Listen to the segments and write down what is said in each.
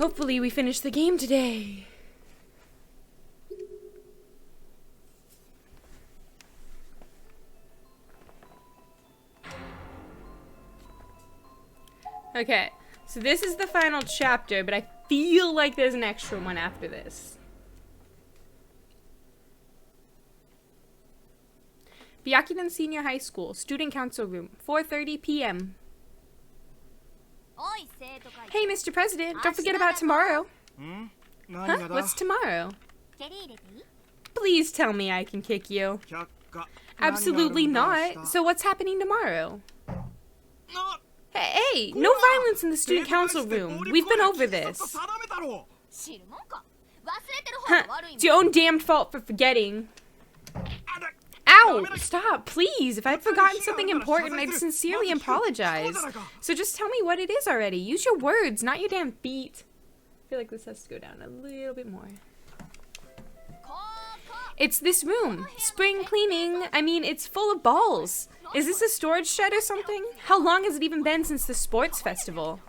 Hopefully we finish the game today. Okay, so this is the final chapter, but I feel like there's an extra one after this. Byakuren Senior High School, Student Council Room, 4:30 p.m. Hey, Mr. President, don't forget about tomorrow. Huh? What's tomorrow? Please tell me I can kick you. Absolutely not. So what's happening tomorrow? Hey, no violence in the Student Council Room. We've been over this. Huh, it's your own damned fault for forgetting. Ow! Stop, please. If I'd forgotten something important, I'd sincerely apologize. So just tell me what it is already. Use your words, not your damn feet. I feel like this has to go down a little bit more. It's this room. Spring cleaning. I mean, it's full of balls. Is this a storage shed or something? How long has it even been since the sports festival?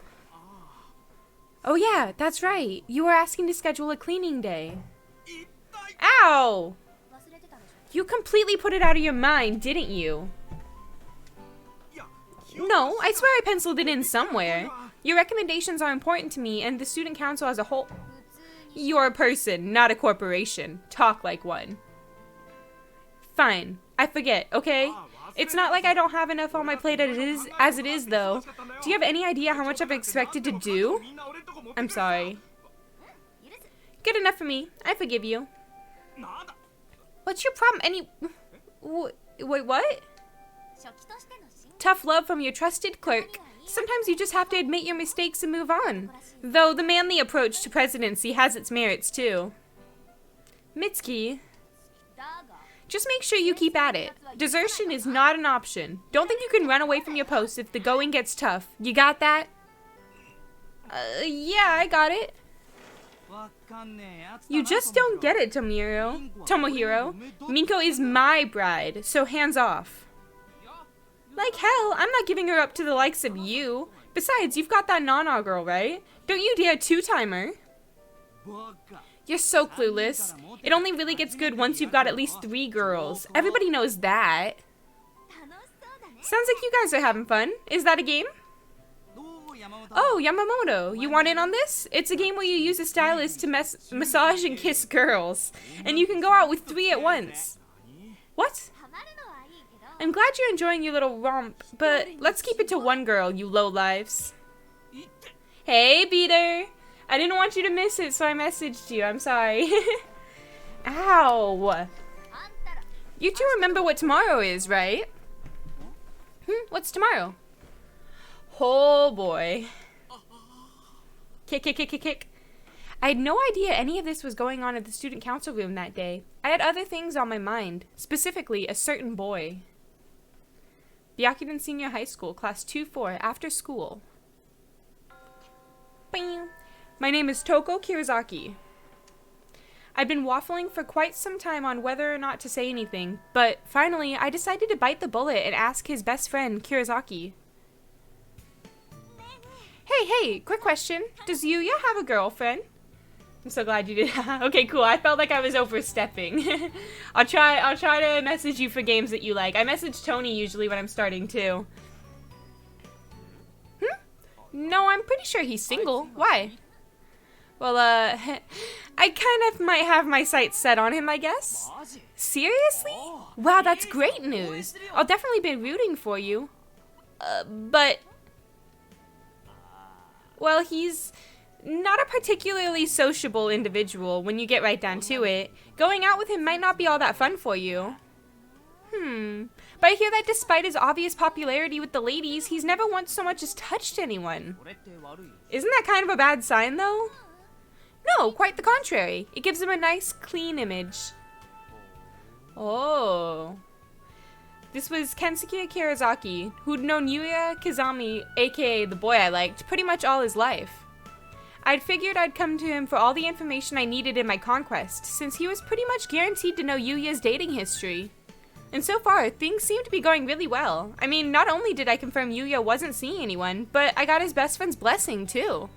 Oh yeah, that's right. You were asking to schedule a cleaning day. Ow! You completely put it out of your mind, didn't you? No, I swear I penciled it in somewhere. Your recommendations are important to me and the student council as a whole. You're a person, not a corporation. Talk like one. Fine. I forget, okay? It's not like I don't have enough on my plate as it is, though. Do you have any idea how much I've expected to do? I'm sorry. Good enough for me. I forgive you. What's your problem wait, what? Tough love from your trusted clerk. Sometimes you just have to admit your mistakes and move on. Though the manly approach to presidency has its merits, too. Mitsuki, just make sure you keep at it. Desertion is not an option. Don't think you can run away from your post if the going gets tough. You got that? Yeah, I got it. You just don't get it, Tomohiro. Minko is my bride, so hands off. Like hell, I'm not giving her up to the likes of you. Besides, you've got that Nana girl, right? Don't you dare two-time her. You're so clueless. It only really gets good once you've got at least 3 girls. Everybody knows that. Sounds like you guys are having fun. Is that a game? Oh, Yamamoto, you want in on this? It's a game where you use a stylist to massage and kiss girls. And you can go out with 3 at once. What? I'm glad you're enjoying your little romp, but let's keep it to 1 girl, you lowlifes. Hey, Peter. I didn't want you to miss it, so I messaged you. I'm sorry. Ow. You two remember what tomorrow is, right? What's tomorrow? Oh, boy. Kick. I had no idea any of this was going on at the student council room that day. I had other things on my mind, specifically a certain boy. Byakuren Senior High School, Class 2-4, after school. Bing. My name is Toko Kirizaki. I'd been waffling for quite some time on whether or not to say anything, but finally I decided to bite the bullet and ask his best friend, Kirizaki. Hey, quick question. Does Yuya have a girlfriend? I'm so glad you did. Okay, cool. I felt like I was overstepping. I'll try to message you for games that you like. I message Tony usually when I'm starting too. No, I'm pretty sure he's single. Why? Well, I kind of might have my sights set on him, I guess. Seriously? Wow, that's great news. I'll definitely be rooting for you. But... well, he's not a particularly sociable individual when you get right down to it. Going out with him might not be all that fun for you. But I hear that despite his obvious popularity with the ladies, he's never once so much as touched anyone. Isn't that kind of a bad sign, though? No, quite the contrary. It gives him a nice, clean image. Oh. This was Kensuke Kirizaki, who'd known Yuya Kizami, aka the boy I liked, pretty much all his life. I'd figured I'd come to him for all the information I needed in my conquest, since he was pretty much guaranteed to know Yuya's dating history. And so far, things seem to be going really well. I mean, not only did I confirm Yuya wasn't seeing anyone, but I got his best friend's blessing, too.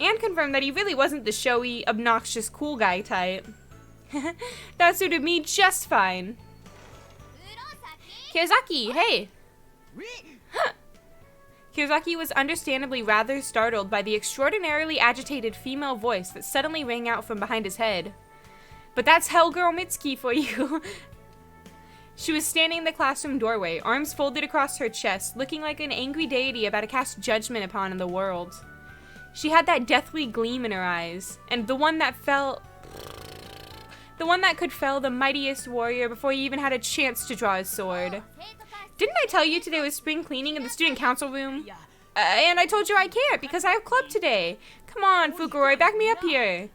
and confirmed that he really wasn't the showy, obnoxious, cool guy type. That suited me just fine. Kirizaki, hey! Kirizaki was understandably rather startled by the extraordinarily agitated female voice that suddenly rang out from behind his head. But that's Hellgirl Mitsuki for you. She was standing in the classroom doorway, arms folded across her chest, looking like an angry deity about to cast judgment upon the world. She had that deathly gleam in her eyes, and the one that could fell the mightiest warrior before he even had a chance to draw his sword. Didn't I tell you today was spring cleaning in the student council room? And I told you I can't because I have club today. Come on, Fukuroi, back me up here.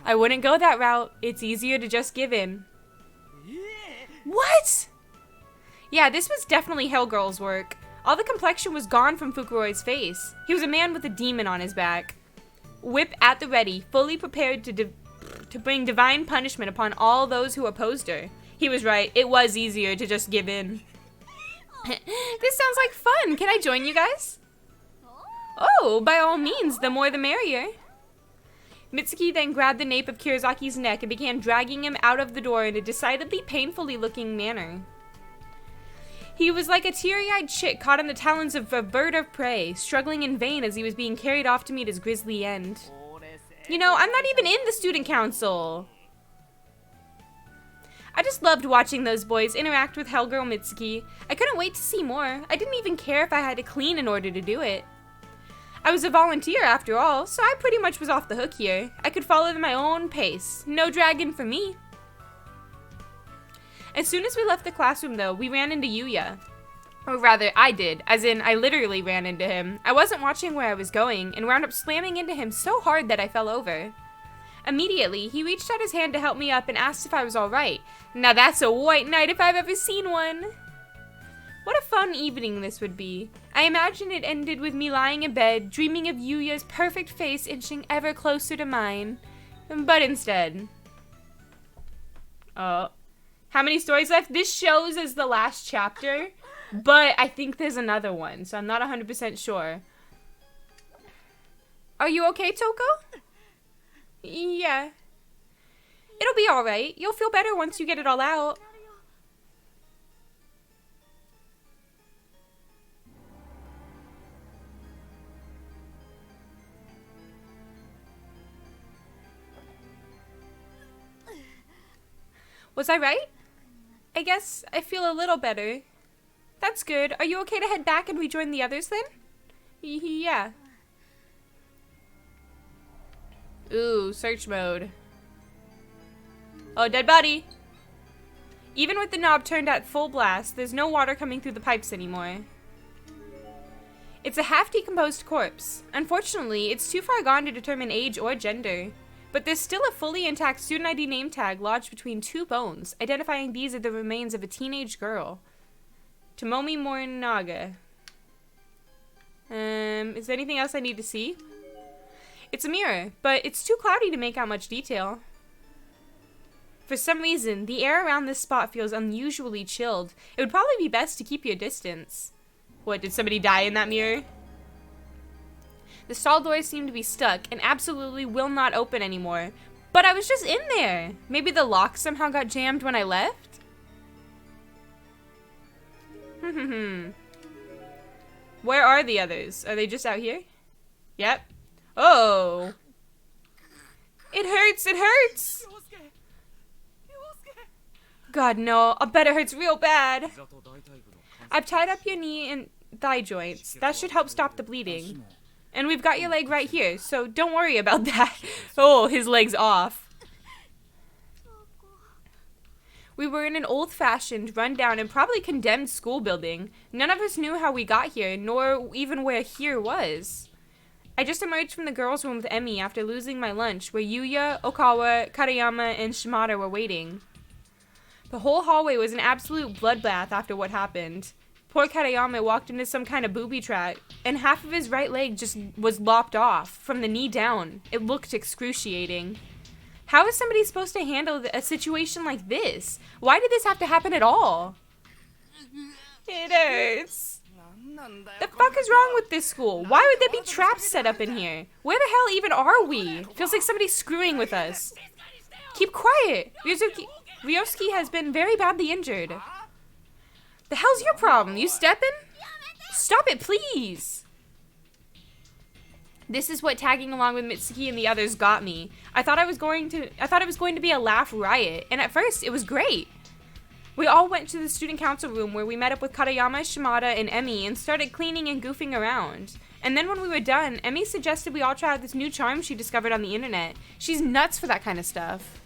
I wouldn't go that route. It's easier to just give in. What? Yeah, this was definitely Hellgirl's work. All the complexion was gone from Fukuroi's face. He was a man with a demon on his back. Whip at the ready, fully prepared to bring divine punishment upon all those who opposed her. He was right. It was easier to just give in. This sounds like fun. Can I join you guys? Oh, by all means, the more the merrier. Mitsuki then grabbed the nape of Kirizaki's neck and began dragging him out of the door in a decidedly painfully looking manner. He was like a teary-eyed chick caught in the talons of a bird of prey, struggling in vain as he was being carried off to meet his grisly end. You know, I'm not even in the student council. I just loved watching those boys interact with Hellgirl Mitsuki. I couldn't wait to see more. I didn't even care if I had to clean in order to do it. I was a volunteer after all, so I pretty much was off the hook here. I could follow at my own pace. No dragging for me. As soon as we left the classroom though, we ran into Yuya. Or rather, I did, as in I literally ran into him. I wasn't watching where I was going and wound up slamming into him so hard that I fell over. Immediately, he reached out his hand to help me up and asked if I was alright. Now that's a white knight if I've ever seen one. What a fun evening this would be. I imagine it ended with me lying in bed, dreaming of Yuya's perfect face inching ever closer to mine. But instead... Oh. How many stories left? This shows as the last chapter, but I think there's another one, so I'm not 100% sure. Are you okay, Toko? Yeah. It'll be alright. You'll feel better once you get it all out. Was I right? I guess I feel a little better. That's good. Are you okay to head back and rejoin the others then? Yeah. Ooh, search mode. Oh, dead body. Even with the knob turned at full blast, there's no water coming through the pipes anymore. It's a half-decomposed corpse. Unfortunately, it's too far gone to determine age or gender. But there's still a fully intact student ID name tag lodged between two bones, identifying these are the remains of a teenage girl. Tomomi Morinaga. Is there anything else I need to see? It's a mirror, but it's too cloudy to make out much detail. For some reason, the air around this spot feels unusually chilled. It would probably be best to keep your distance. What, did somebody die in that mirror? The stall doors seem to be stuck and absolutely will not open anymore. But I was just in there. Maybe the lock somehow got jammed when I left? Where are the others? Are they just out here? Yep. Oh. It hurts, it hurts! God, no. I bet it hurts real bad. I've tied up your knee and thigh joints. That should help stop the bleeding. And we've got your leg right here, so don't worry about that. Oh, his leg's off. We were in an old-fashioned, run-down, and probably condemned school building. None of us knew how we got here, nor even where here was. I just emerged from the girls' room with Emmy after losing my lunch, where Yuya, Okawa, Karayama, and Shimada were waiting. The whole hallway was an absolute bloodbath after what happened. Poor Karayama walked into some kind of booby trap, and half of his right leg just was lopped off, from the knee down. It looked excruciating. How is somebody supposed to handle a situation like this? Why did this have to happen at all? It hurts. The fuck is wrong with this school? Why would there be traps set up in here? Where the hell even are we? Feels like somebody's screwing with us. Keep quiet. Ryosuke has been very badly injured. The hell's your problem? You stepping? Stop it, please. This is what tagging along with Mitsuki and the others got me. I thought it was going to be a laugh riot, and at first it was great. We all went to the student council room where we met up with Katayama, Shimada, and Emi and started cleaning and goofing around. And then when we were done, Emi suggested we all try out this new charm she discovered on the internet. She's nuts for that kind of stuff.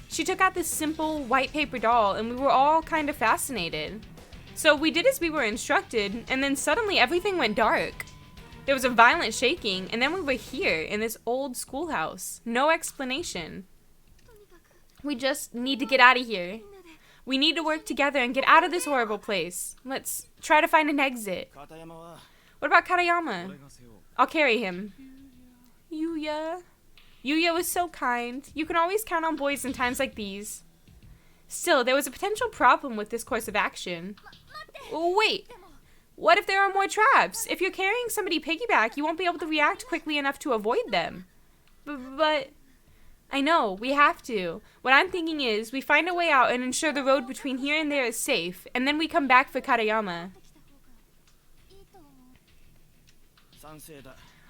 She took out this simple white paper doll, and we were all kind of fascinated. So we did as we were instructed, and then suddenly everything went dark. There was a violent shaking, and then we were here in this old schoolhouse. No explanation. We just need to get out of here. We need to work together and get out of this horrible place. Let's try to find an exit. What about Katayama? I'll carry him. Yuya. Yuya was so kind. You can always count on boys in times like these. Still, there was a potential problem with this course of action. Wait. What if there are more traps? If you're carrying somebody piggyback, you won't be able to react quickly enough to avoid them. But I know, we have to. What I'm thinking is, we find a way out and ensure the road between here and there is safe, and then we come back for Katayama.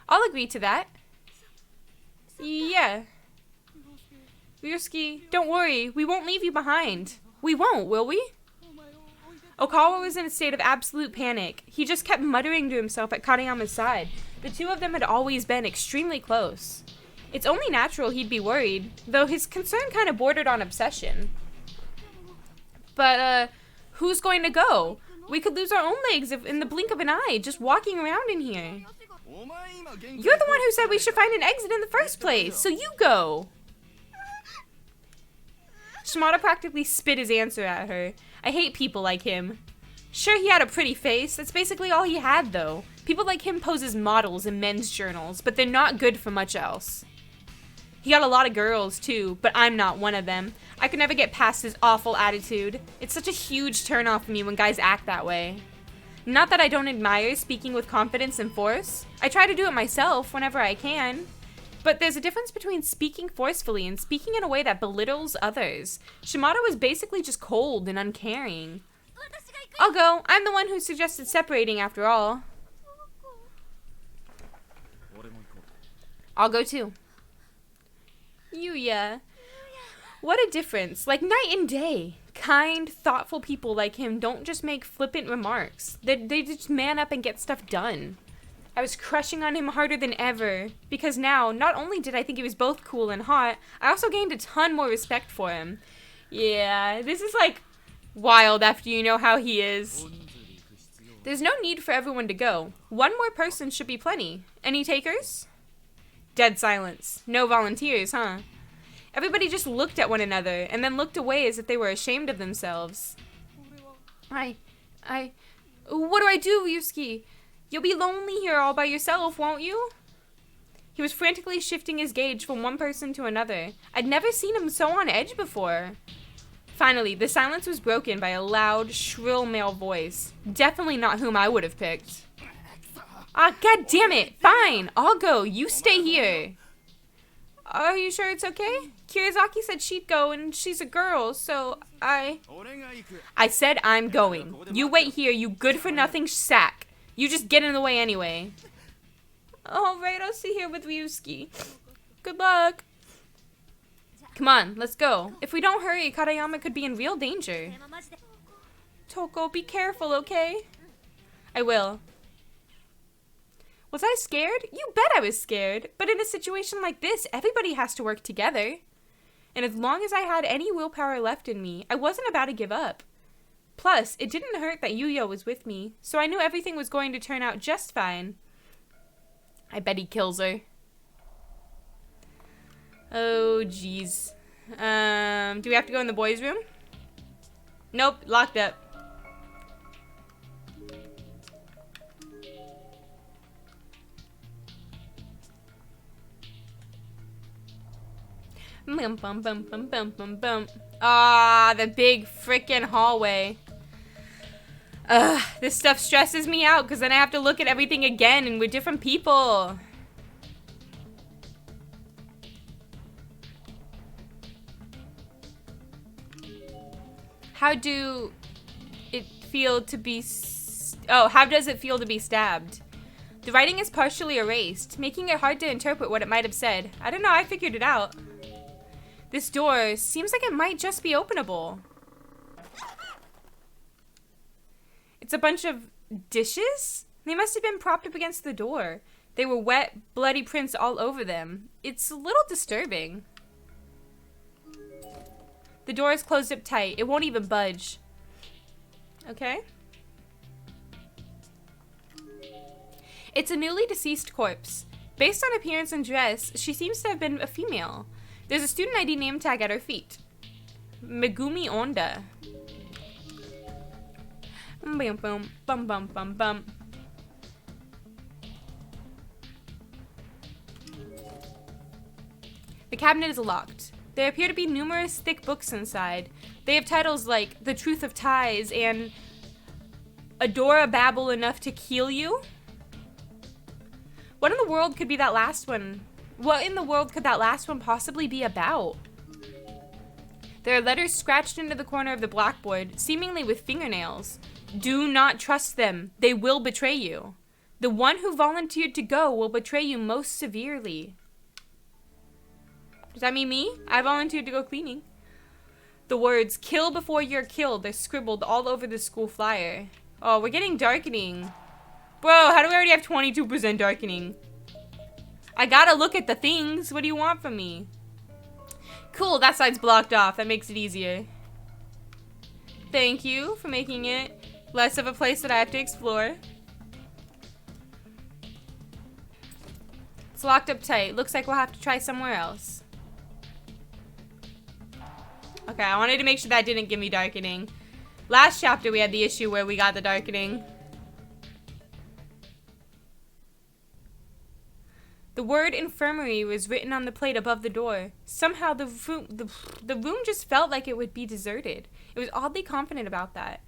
I'll agree to that. Yeah. Ryosuke, don't worry, we won't leave you behind. We won't, will we? Okawa was in a state of absolute panic. He just kept muttering to himself at Katayama's side. The two of them had always been extremely close. It's only natural he'd be worried, though his concern kind of bordered on obsession. But, who's going to go? We could lose our own legs in the blink of an eye, just walking around in here. You're the one who said we should find an exit in the first place, so you go! Shimada practically spit his answer at her. I hate people like him. Sure, he had a pretty face. That's basically all he had, though. People like him pose as models in men's journals, but they're not good for much else. He got a lot of girls, too, but I'm not one of them. I could never get past his awful attitude. It's such a huge turnoff for me when guys act that way. Not that I don't admire speaking with confidence and force. I try to do it myself whenever I can. But there's a difference between speaking forcefully and speaking in a way that belittles others. Shimada was basically just cold and uncaring. I'll go. I'm the one who suggested separating after all. I'll go too. Yuya. What a difference. Like night and day. Kind, thoughtful people like him don't just make flippant remarks. They just man up and get stuff done. I was crushing on him harder than ever, because now, not only did I think he was both cool and hot, I also gained a ton more respect for him. Yeah, this is like wild after you know how he is. There's no need for everyone to go. One more person should be plenty. Any takers? Dead silence. No volunteers, huh? Everybody just looked at one another, and then looked away as if they were ashamed of themselves. What do I do, Ryosuke? You'll be lonely here all by yourself, won't you? He was frantically shifting his gaze from one person to another. I'd never seen him so on edge before. Finally, the silence was broken by a loud, shrill male voice. Definitely not whom I would have picked. Ah, god damn it! Fine, I'll go. You stay here. Are you sure it's okay? Kirizaki said she'd go, and she's a girl, so I said I'm going. You wait here, you good-for-nothing sack. You just get in the way anyway. Alright, I'll sit here with Ryosuke. Good luck. Come on, let's go. If we don't hurry, Katayama could be in real danger. Toko, be careful, okay? I will. Was I scared? You bet I was scared. But in a situation like this, everybody has to work together. And as long as I had any willpower left in me, I wasn't about to give up. Plus, it didn't hurt that Yuya was with me, so I knew everything was going to turn out just fine. I bet he kills her. Oh, jeez. Do we have to go in the boys' room? Nope, locked up. Bum, bum, bum, bum, bum, bum, bum. Ah, the big frickin' hallway. Ugh, this stuff stresses me out because then I have to look at everything again and we're different people. How do it feel to be... how does it feel to be stabbed? The writing is partially erased, making it hard to interpret what it might have said. I don't know, I figured it out. This door seems like it might just be openable. It's a bunch of dishes? They must have been propped up against the door. They were wet, bloody prints all over them. It's a little disturbing. The door is closed up tight. It won't even budge. Okay. It's a newly deceased corpse. Based on appearance and dress, she seems to have been a female. There's a student ID name tag at her feet. Megumi Onda. Bum bum bum bum bum bum. The cabinet is locked. There appear to be numerous thick books inside. They have titles like The Truth of Ties and Adora Babble Enough to Kill You. What in the world could be that last one? What in the world could that last one possibly be about? There are letters scratched into the corner of the blackboard, seemingly with fingernails. Do not trust them. They will betray you. The one who volunteered to go will betray you most severely. Does that mean me? I volunteered to go cleaning. The words, kill before you're killed, are scribbled all over the school flyer. Oh, we're getting darkening. Bro, how do we already have 22% darkening? I gotta look at the things. What do you want from me? Cool, that side's blocked off. That makes it easier. Thank you for making it less of a place that I have to explore. It's locked up tight. Looks like we'll have to try somewhere else. Okay, I wanted to make sure that didn't give me darkening. Last chapter we had the issue where we got the darkening. The word infirmary was written on the plate above the door. Somehow the room just felt like it would be deserted. It was oddly confident about that.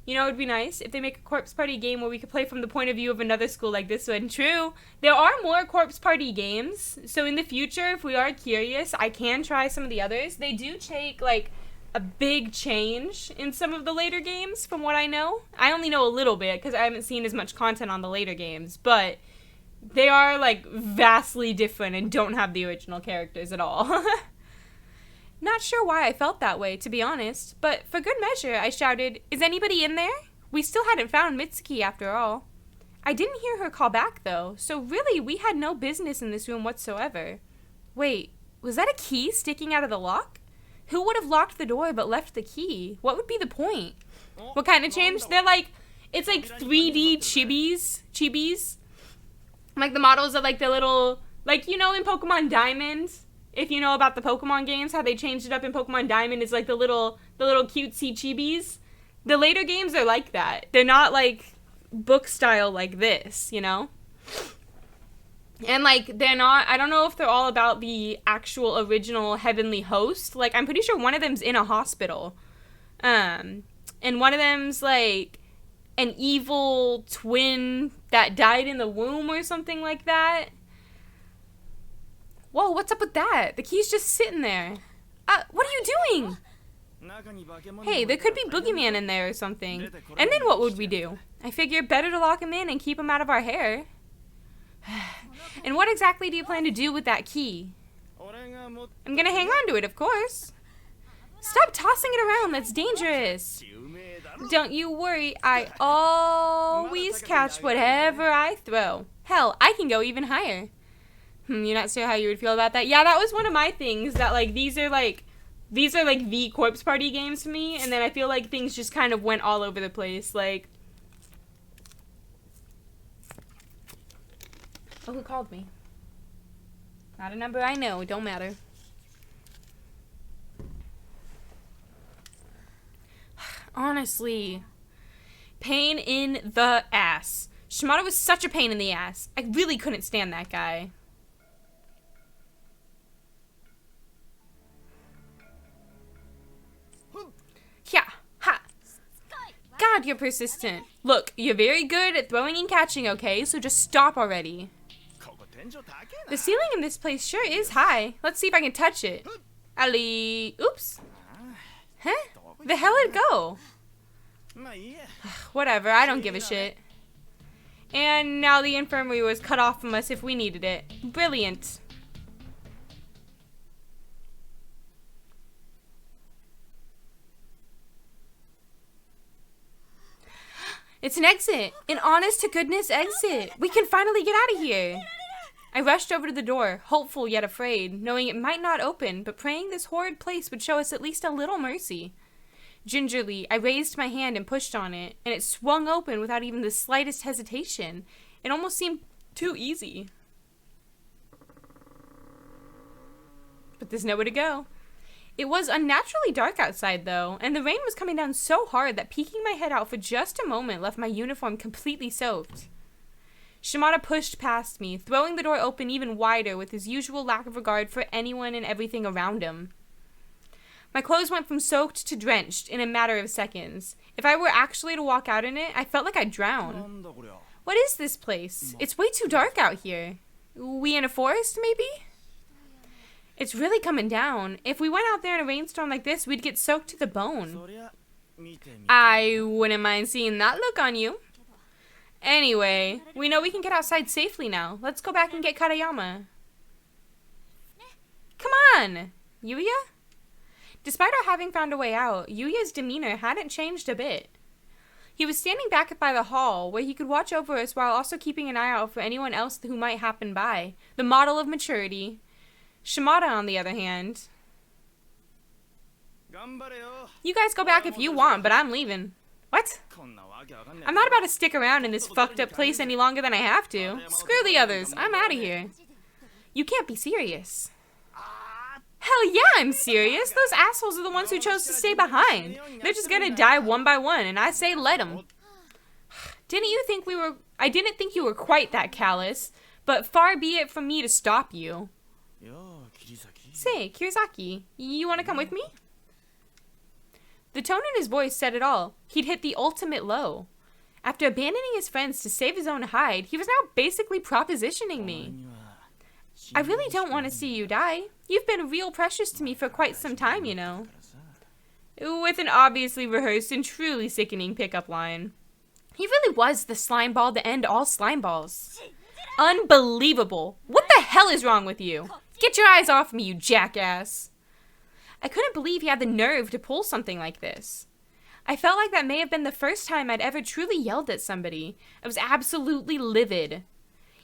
You know, it would be nice if they make a corpse party game where we could play from the point of view of another school like this one. True, there are more corpse party games. So in the future, if we are curious, I can try some of the others. They do take, like, a big change in some of the later games from what I know. I only know a little bit because I haven't seen as much content on the later games. But they are, like, vastly different and don't have the original characters at all. Not sure why I felt that way, to be honest, but for good measure, I shouted, "Is anybody in there?" We still hadn't found Mitsuki after all. I didn't hear her call back, though, so really, we had no business in this room whatsoever. Wait, was that a key sticking out of the lock? Who would have locked the door but left the key? What would be the point? What kind of change? They're like, it's like 3D chibis. Like the models are like the little, like, you know, in Pokemon Diamond, if you know about the Pokemon games, how they changed it up in Pokemon Diamond is like the little cutesy chibis. The later games are like that. They're not like book style like this, you know? And like, they're not, I don't know if they're all about the actual original Heavenly Host. Like, I'm pretty sure one of them's in a hospital. And one of them's like an evil twin that died in the womb or something like that. Whoa, what's up with that? The key's just sitting there. What are you doing? Hey, there could be Boogeyman in there or something. And then what would we do? I figure better to lock him in and keep him out of our hair. And what exactly do you plan to do with that key? I'm gonna hang on to it, of course. Stop tossing it around, that's dangerous. Don't you worry, I always catch whatever I throw. Hell, I can go even higher. You're not sure how you would feel about that? Yeah, that was one of my things, that like these are like the corpse party games to me, and then I feel like things just kind of went all over the place, like... Oh, who called me? Not a number I know, it don't matter. Honestly, pain in the ass. Shimada was such a pain in the ass. I really couldn't stand that guy. Yeah, ha. God, you're persistent. Look, you're very good at throwing and catching, okay? So just stop already. The ceiling in this place sure is high. Let's see if I can touch it. Ali, oops. Huh? The hell did it go? Whatever, I don't give a shit. And now the infirmary was cut off from us if we needed it. Brilliant. It's an exit. An honest-to-goodness exit. We can finally get out of here. I rushed over to the door, hopeful yet afraid, knowing it might not open, but praying this horrid place would show us at least a little mercy. Gingerly, I raised my hand and pushed on it, and it swung open without even the slightest hesitation. It almost seemed too easy. But there's nowhere to go. It was unnaturally dark outside, though, and the rain was coming down so hard that peeking my head out for just a moment left my uniform completely soaked. Shimada pushed past me, throwing the door open even wider with his usual lack of regard for anyone and everything around him. My clothes went from soaked to drenched in a matter of seconds. If I were actually to walk out in it, I felt like I'd drown. What is this place? It's way too dark out here. We in a forest, maybe? It's really coming down. If we went out there in a rainstorm like this, we'd get soaked to the bone. I wouldn't mind seeing that look on you. Anyway, we know we can get outside safely now. Let's go back and get Karayama. Come on, Yuya? Despite our having found a way out, Yuya's demeanor hadn't changed a bit. He was standing back by the hall, where he could watch over us while also keeping an eye out for anyone else who might happen by. The model of maturity. Shimada, on the other hand. You guys go back if you want, but I'm leaving. What? I'm not about to stick around in this fucked up place any longer than I have to. Screw the others. I'm out of here. You can't be serious. Hell yeah, I'm serious. Those assholes are the ones who chose to stay behind. They're just gonna die one by one, and I say let them. I didn't think you were quite that callous, but far be it from me to stop you. Say, Kirisaki, you want to come with me? The tone in his voice said it all. He'd hit the ultimate low. After abandoning his friends to save his own hide, he was now basically propositioning me. I really don't want to see you die. You've been real precious to me for quite some time, you know. With an obviously rehearsed and truly sickening pickup line. He really was the slime ball to end all slime balls. Unbelievable. What the hell is wrong with you? Get your eyes off me, you jackass. I couldn't believe he had the nerve to pull something like this. I felt like that may have been the first time I'd ever truly yelled at somebody. I was absolutely livid.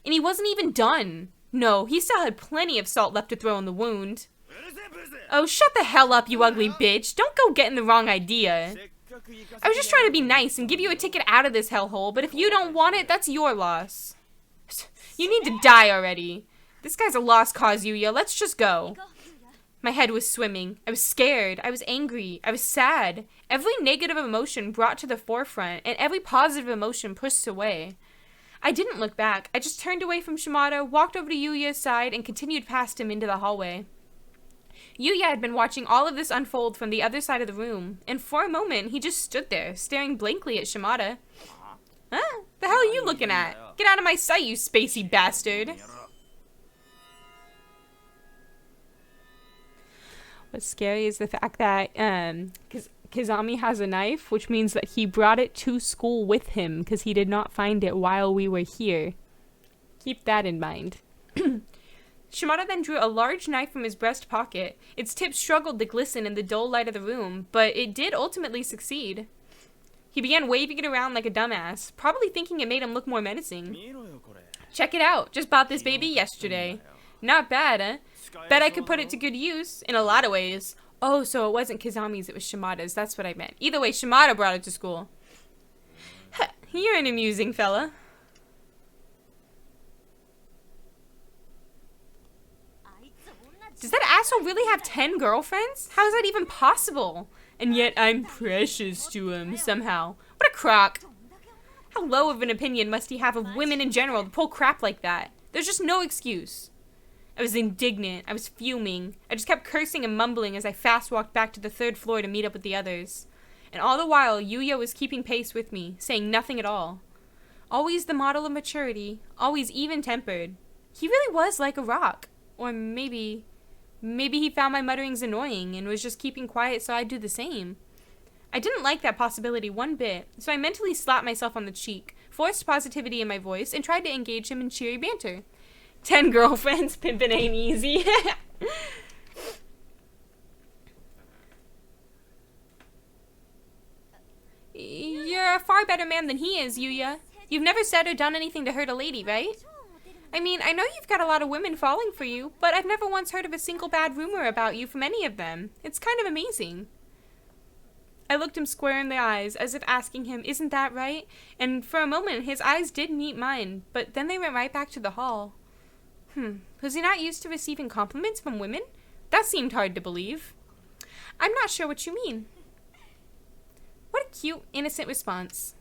And he wasn't even done. No, he still had plenty of salt left to throw in the wound. Oh, shut the hell up, you ugly bitch. Don't go getting the wrong idea. I was just trying to be nice and give you a ticket out of this hellhole, but if you don't want it, that's your loss. You need to die already. This guy's a lost cause, Yuya. Let's just go. My head was swimming. I was scared. I was angry. I was sad. Every negative emotion brought to the forefront, and every positive emotion pushed away. I didn't look back. I just turned away from Shimada, walked over to Yuya's side, and continued past him into the hallway. Yuya had been watching all of this unfold from the other side of the room, and for a moment, he just stood there, staring blankly at Shimada. Huh? The hell are you looking at? Get out of my sight, you spacey bastard! What's scary is the fact that Kizami has a knife, which means that he brought it to school with him because he did not find it while we were here. Keep that in mind. Shimada then drew a large knife from his breast pocket. Its tip struggled to glisten in the dull light of the room, but it did ultimately succeed. He began waving it around like a dumbass, probably thinking it made him look more menacing. Check it out. Just bought this baby yesterday. Not bad, huh? Bet I could put it to good use, in a lot of ways. Oh, so it wasn't Kizami's, it was Shimada's. That's what I meant. Either way, Shimada brought it to school. You're an amusing fella. Does that asshole really have 10 girlfriends? How is that even possible? And yet I'm precious to him, somehow. What a crock. How low of an opinion must he have of women in general to pull crap like that? There's just no excuse. I was indignant. I was fuming. I just kept cursing and mumbling as I fast walked back to the 3rd floor to meet up with the others. And all the while, Yuya was keeping pace with me, saying nothing at all. Always the model of maturity, always even-tempered. He really was like a rock. Or maybe he found my mutterings annoying and was just keeping quiet so I'd do the same. I didn't like that possibility one bit, so I mentally slapped myself on the cheek, forced positivity in my voice, and tried to engage him in cheery banter. 10 girlfriends, pimpin' ain't easy. You're a far better man than he is, Yuya. You've never said or done anything to hurt a lady, right? I mean, I know you've got a lot of women falling for you, but I've never once heard of a single bad rumor about you from any of them. It's kind of amazing. I looked him square in the eyes, as if asking him, isn't that right? And for a moment, his eyes did meet mine, but then they went right back to the hall. Was he not used to receiving compliments from women? That seemed hard to believe. I'm not sure what you mean. What a cute, innocent response.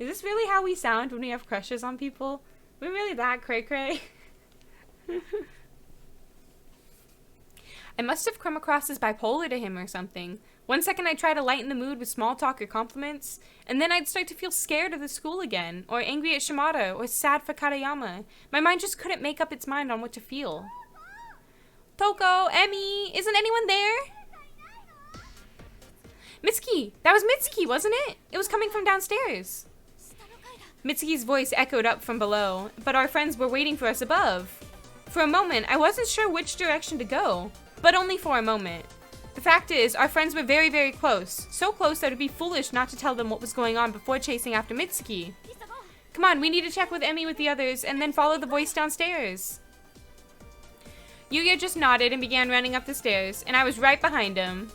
Is this really how we sound when we have crushes on people? We're really that cray-cray? I must have come across as bipolar to him or something. One second I'd try to lighten the mood with small talk or compliments, and then I'd start to feel scared of the school again, or angry at Shimada, or sad for Katayama. My mind just couldn't make up its mind on what to feel. Toko, Emmy, isn't anyone there? Mitsuki! That was Mitsuki, wasn't it? It was coming from downstairs. Mitsuki's voice echoed up from below, but our friends were waiting for us above. For a moment, I wasn't sure which direction to go, but only for a moment. The fact is, our friends were very, very close. So close that it would be foolish not to tell them what was going on before chasing after Mitsuki. Come on, we need to check with Emmy with the others, and then follow the voice downstairs. Yuya just nodded and began running up the stairs, and I was right behind him.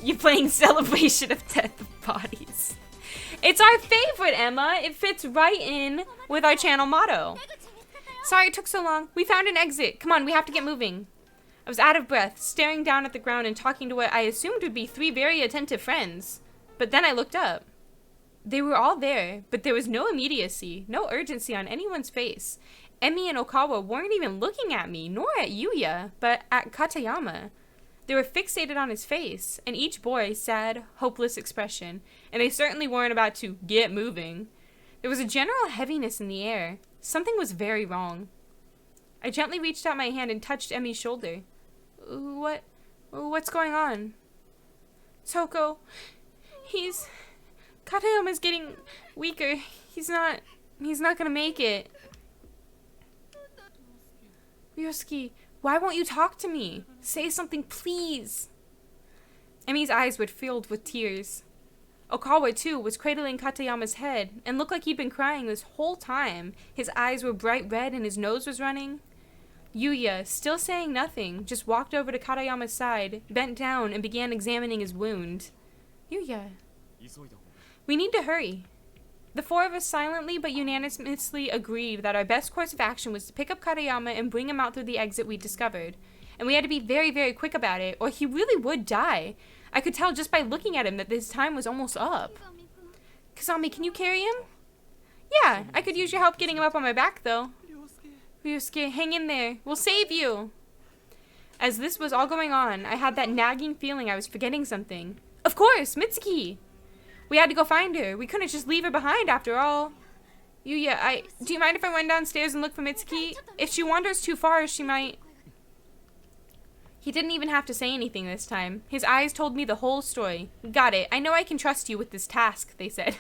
You playing Celebration of Death of Bodies. It's our favorite, Emma. It fits right in with our channel motto. Sorry it took so long. We found an exit. Come on, we have to get moving. I was out of breath, staring down at the ground and talking to what I assumed would be 3 very attentive friends. But then I looked up. They were all there, but there was no immediacy, no urgency on anyone's face. Emmy and Okawa weren't even looking at me, nor at Yuya, but at Katayama. They were fixated on his face, and each boy sad, hopeless expression, and they certainly weren't about to get moving. There was a general heaviness in the air. Something was very wrong. I gently reached out my hand and touched Emmy's shoulder. What's going on? Toko, Katayama's getting weaker. He's not gonna make it. Ryosuke, why won't you talk to me? Say something, please. Emmy's eyes were filled with tears. Okawa, too, was cradling Katayama's head and looked like he'd been crying this whole time. His eyes were bright red and his nose was running. Yuya, still saying nothing, just walked over to Katayama's side, bent down, and began examining his wound. Yuya. We need to hurry. The 4 of us silently but unanimously agreed that our best course of action was to pick up Katayama and bring him out through the exit we discovered. And we had to be very, very quick about it, or he really would die. I could tell just by looking at him that his time was almost up. Kazami, can you carry him? Yeah, I could use your help getting him up on my back, though. Ryosuke, hang in there. We'll save you. As this was all going on, I had that nagging feeling I was forgetting something. Of course, Mitsuki! We had to go find her. We couldn't just leave her behind after all. Yuya, do you mind if I went downstairs and looked for Mitsuki? If she wanders too far, she might... He didn't even have to say anything this time. His eyes told me the whole story. Got it. I know I can trust you with this task, they said.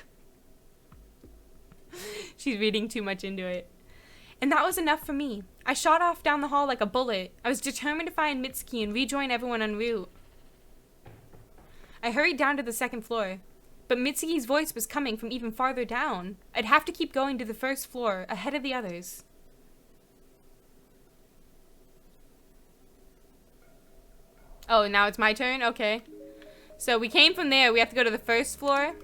She's reading too much into it. And that was enough for me. I shot off down the hall like a bullet. I was determined to find Mitsuki and rejoin everyone en route. I hurried down to the 2nd floor. But Mitsuki's voice was coming from even farther down. I'd have to keep going to the 1st floor, ahead of the others. Oh, now it's my turn? Okay. So we came from there. We have to go to the 1st floor.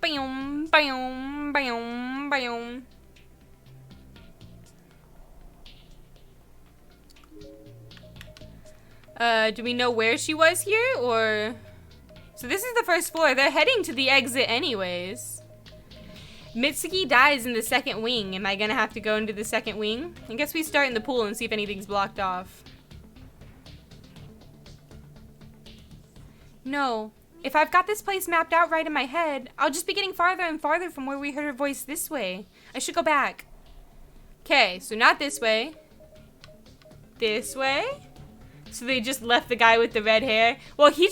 Boom, boom, boom, boom. Do we know where she was here, or... So this is the 1st floor. They're heading to the exit anyways. Mitsuki dies in the 2nd wing. Am I gonna have to go into the 2nd wing? I guess we start in the pool and see if anything's blocked off. No. If I've got this place mapped out right in my head, I'll just be getting farther and farther from where we heard her voice this way. I should go back. Okay, so not this way. This way? So they just left the guy with the red hair? Well, he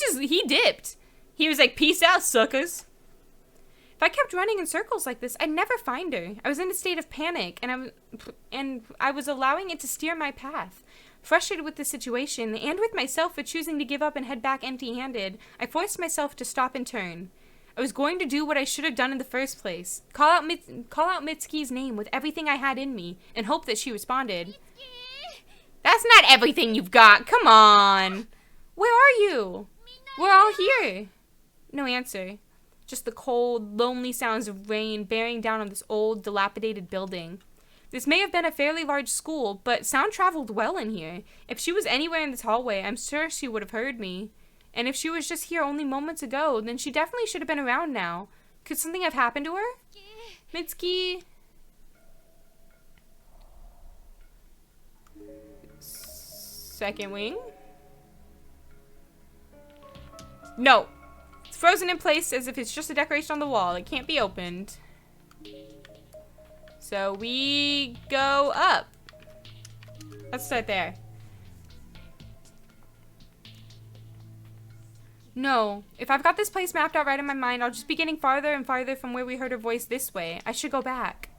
dipped. He was like, peace out, suckers. If I kept running in circles like this, I'd never find her. I was in a state of panic, and I was allowing it to steer my path. Frustrated with the situation, and with myself for choosing to give up and head back empty-handed, I forced myself to stop and turn. I was going to do what I should have done in the first place. Call out Mitsuki's name with everything I had in me, and hope that she responded. That's not everything you've got, come on! Where are you? We're all here. No answer. Just the cold, lonely sounds of rain bearing down on this old, dilapidated building. This may have been a fairly large school, but sound traveled well in here. If she was anywhere in this hallway, I'm sure she would have heard me. And if she was just here only moments ago, then she definitely should have been around now. Could something have happened to her? Mitsuki? Second wing? No. It's frozen in place as if it's just a decoration on the wall. It can't be opened. So we go up. Let's start there. No. If I've got this place mapped out right in my mind, I'll just be getting farther and farther from where we heard her voice this way. I should go back.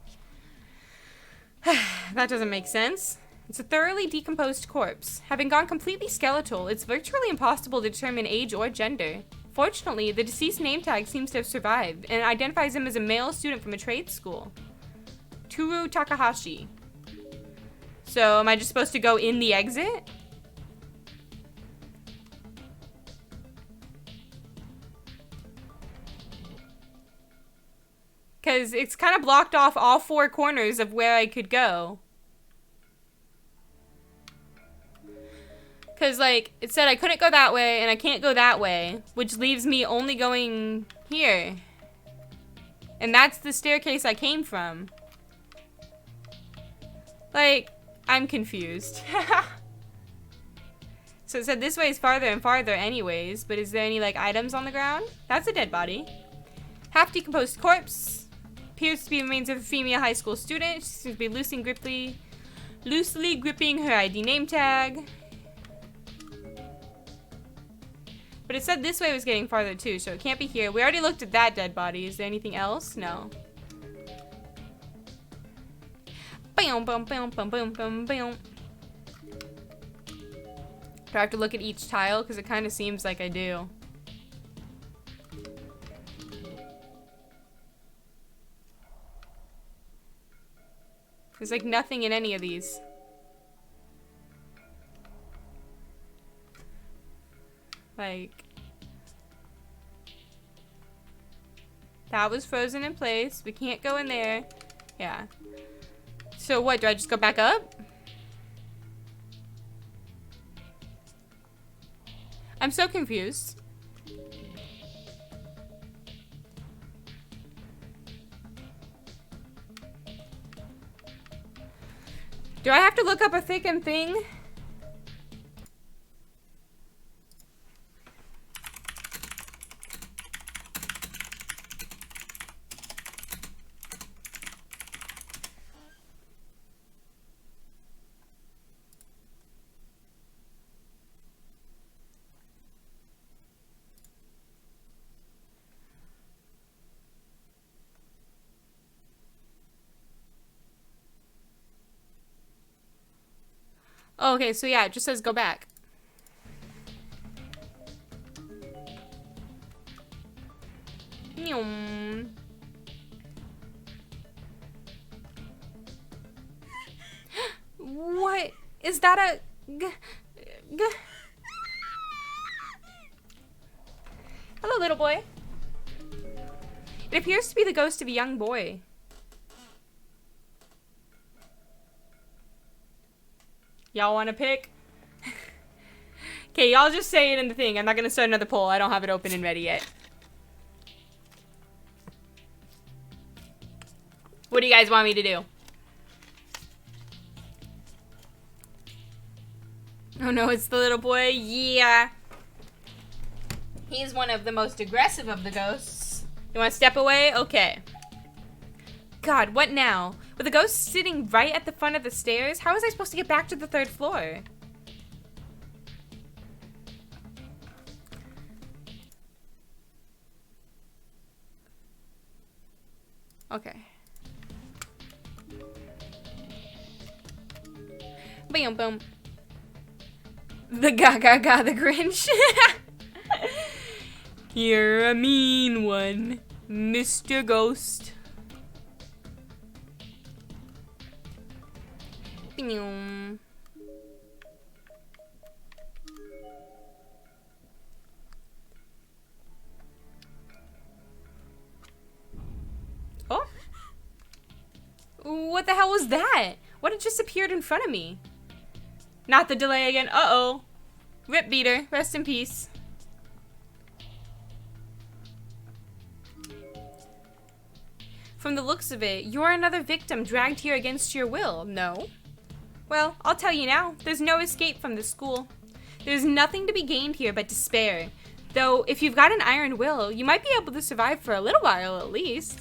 That doesn't make sense. It's a thoroughly decomposed corpse. Having gone completely skeletal, it's virtually impossible to determine age or gender. Fortunately, the deceased name tag seems to have survived, and identifies him as a male student from a trade school. Toru Takahashi. So, am I just supposed to go in the exit? Because it's kind of blocked off all four corners of where I could go. Because, like, it said I couldn't go that way, and I can't go that way, which leaves me only going here. And that's the staircase I came from. Like, I'm confused. So it said this way is farther and farther anyways, but is there any, like, items on the ground? That's a dead body. Half decomposed corpse. Appears to be remains of a female high school student. She seems to be loosely gripping her ID name tag. But it said this way was getting farther too, so it can't be here. We already looked at that dead body. Is there anything else? No. Boom, boom, boom, boom, boom, boom, boom. Do I have to look at each tile? Because it kind of seems like I do. There's like nothing in any of these. Like, that was frozen in place. We can't go in there. Yeah. So what, do I just go back up? I'm so confused. Do I have to look up a thickened thing? Oh, okay, so yeah, it just says go back. What? Is that a... Hello, little boy. It appears to be the ghost of a young boy. Y'all want to pick? Okay, y'all just say it in the thing. I'm not going to start another poll. I don't have it open and ready yet. What do you guys want me to do? Oh no, it's the little boy. Yeah. He's one of the most aggressive of the ghosts. You want to step away? Okay. God, what now? With the ghost sitting right at the front of the stairs, how was I supposed to get back to the 3rd floor? Okay. Boom, boom. The Gaga the Grinch. You're a mean one, Mr. Ghost. Boom. Oh. What the hell was that? What had just appeared in front of me? Not the delay again. Uh-oh. Rip Beater. Rest in peace. From the looks of it, you're another victim dragged here against your will, no? Well, I'll tell you now. There's no escape from this school. There's nothing to be gained here but despair. Though, if you've got an iron will, you might be able to survive for a little while at least.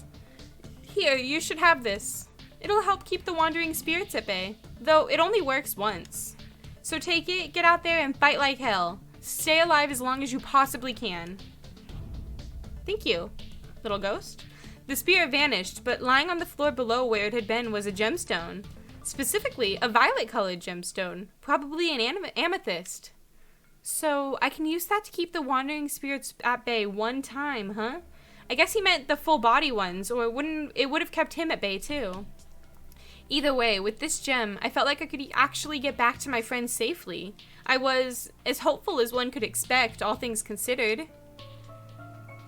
Here, you should have this. It'll help keep the wandering spirits at bay. Though, it only works once. So take it, get out there, and fight like hell. Stay alive as long as you possibly can. Thank you, little ghost. The spirit vanished, but lying on the floor below where it had been was a gemstone. Specifically, a violet-colored gemstone. Probably an amethyst. So, I can use that to keep the wandering spirits at bay one time, huh? I guess he meant the full-body ones, or it would have kept him at bay, too. Either way, with this gem, I felt like I could actually get back to my friends safely. I was as hopeful as one could expect, all things considered.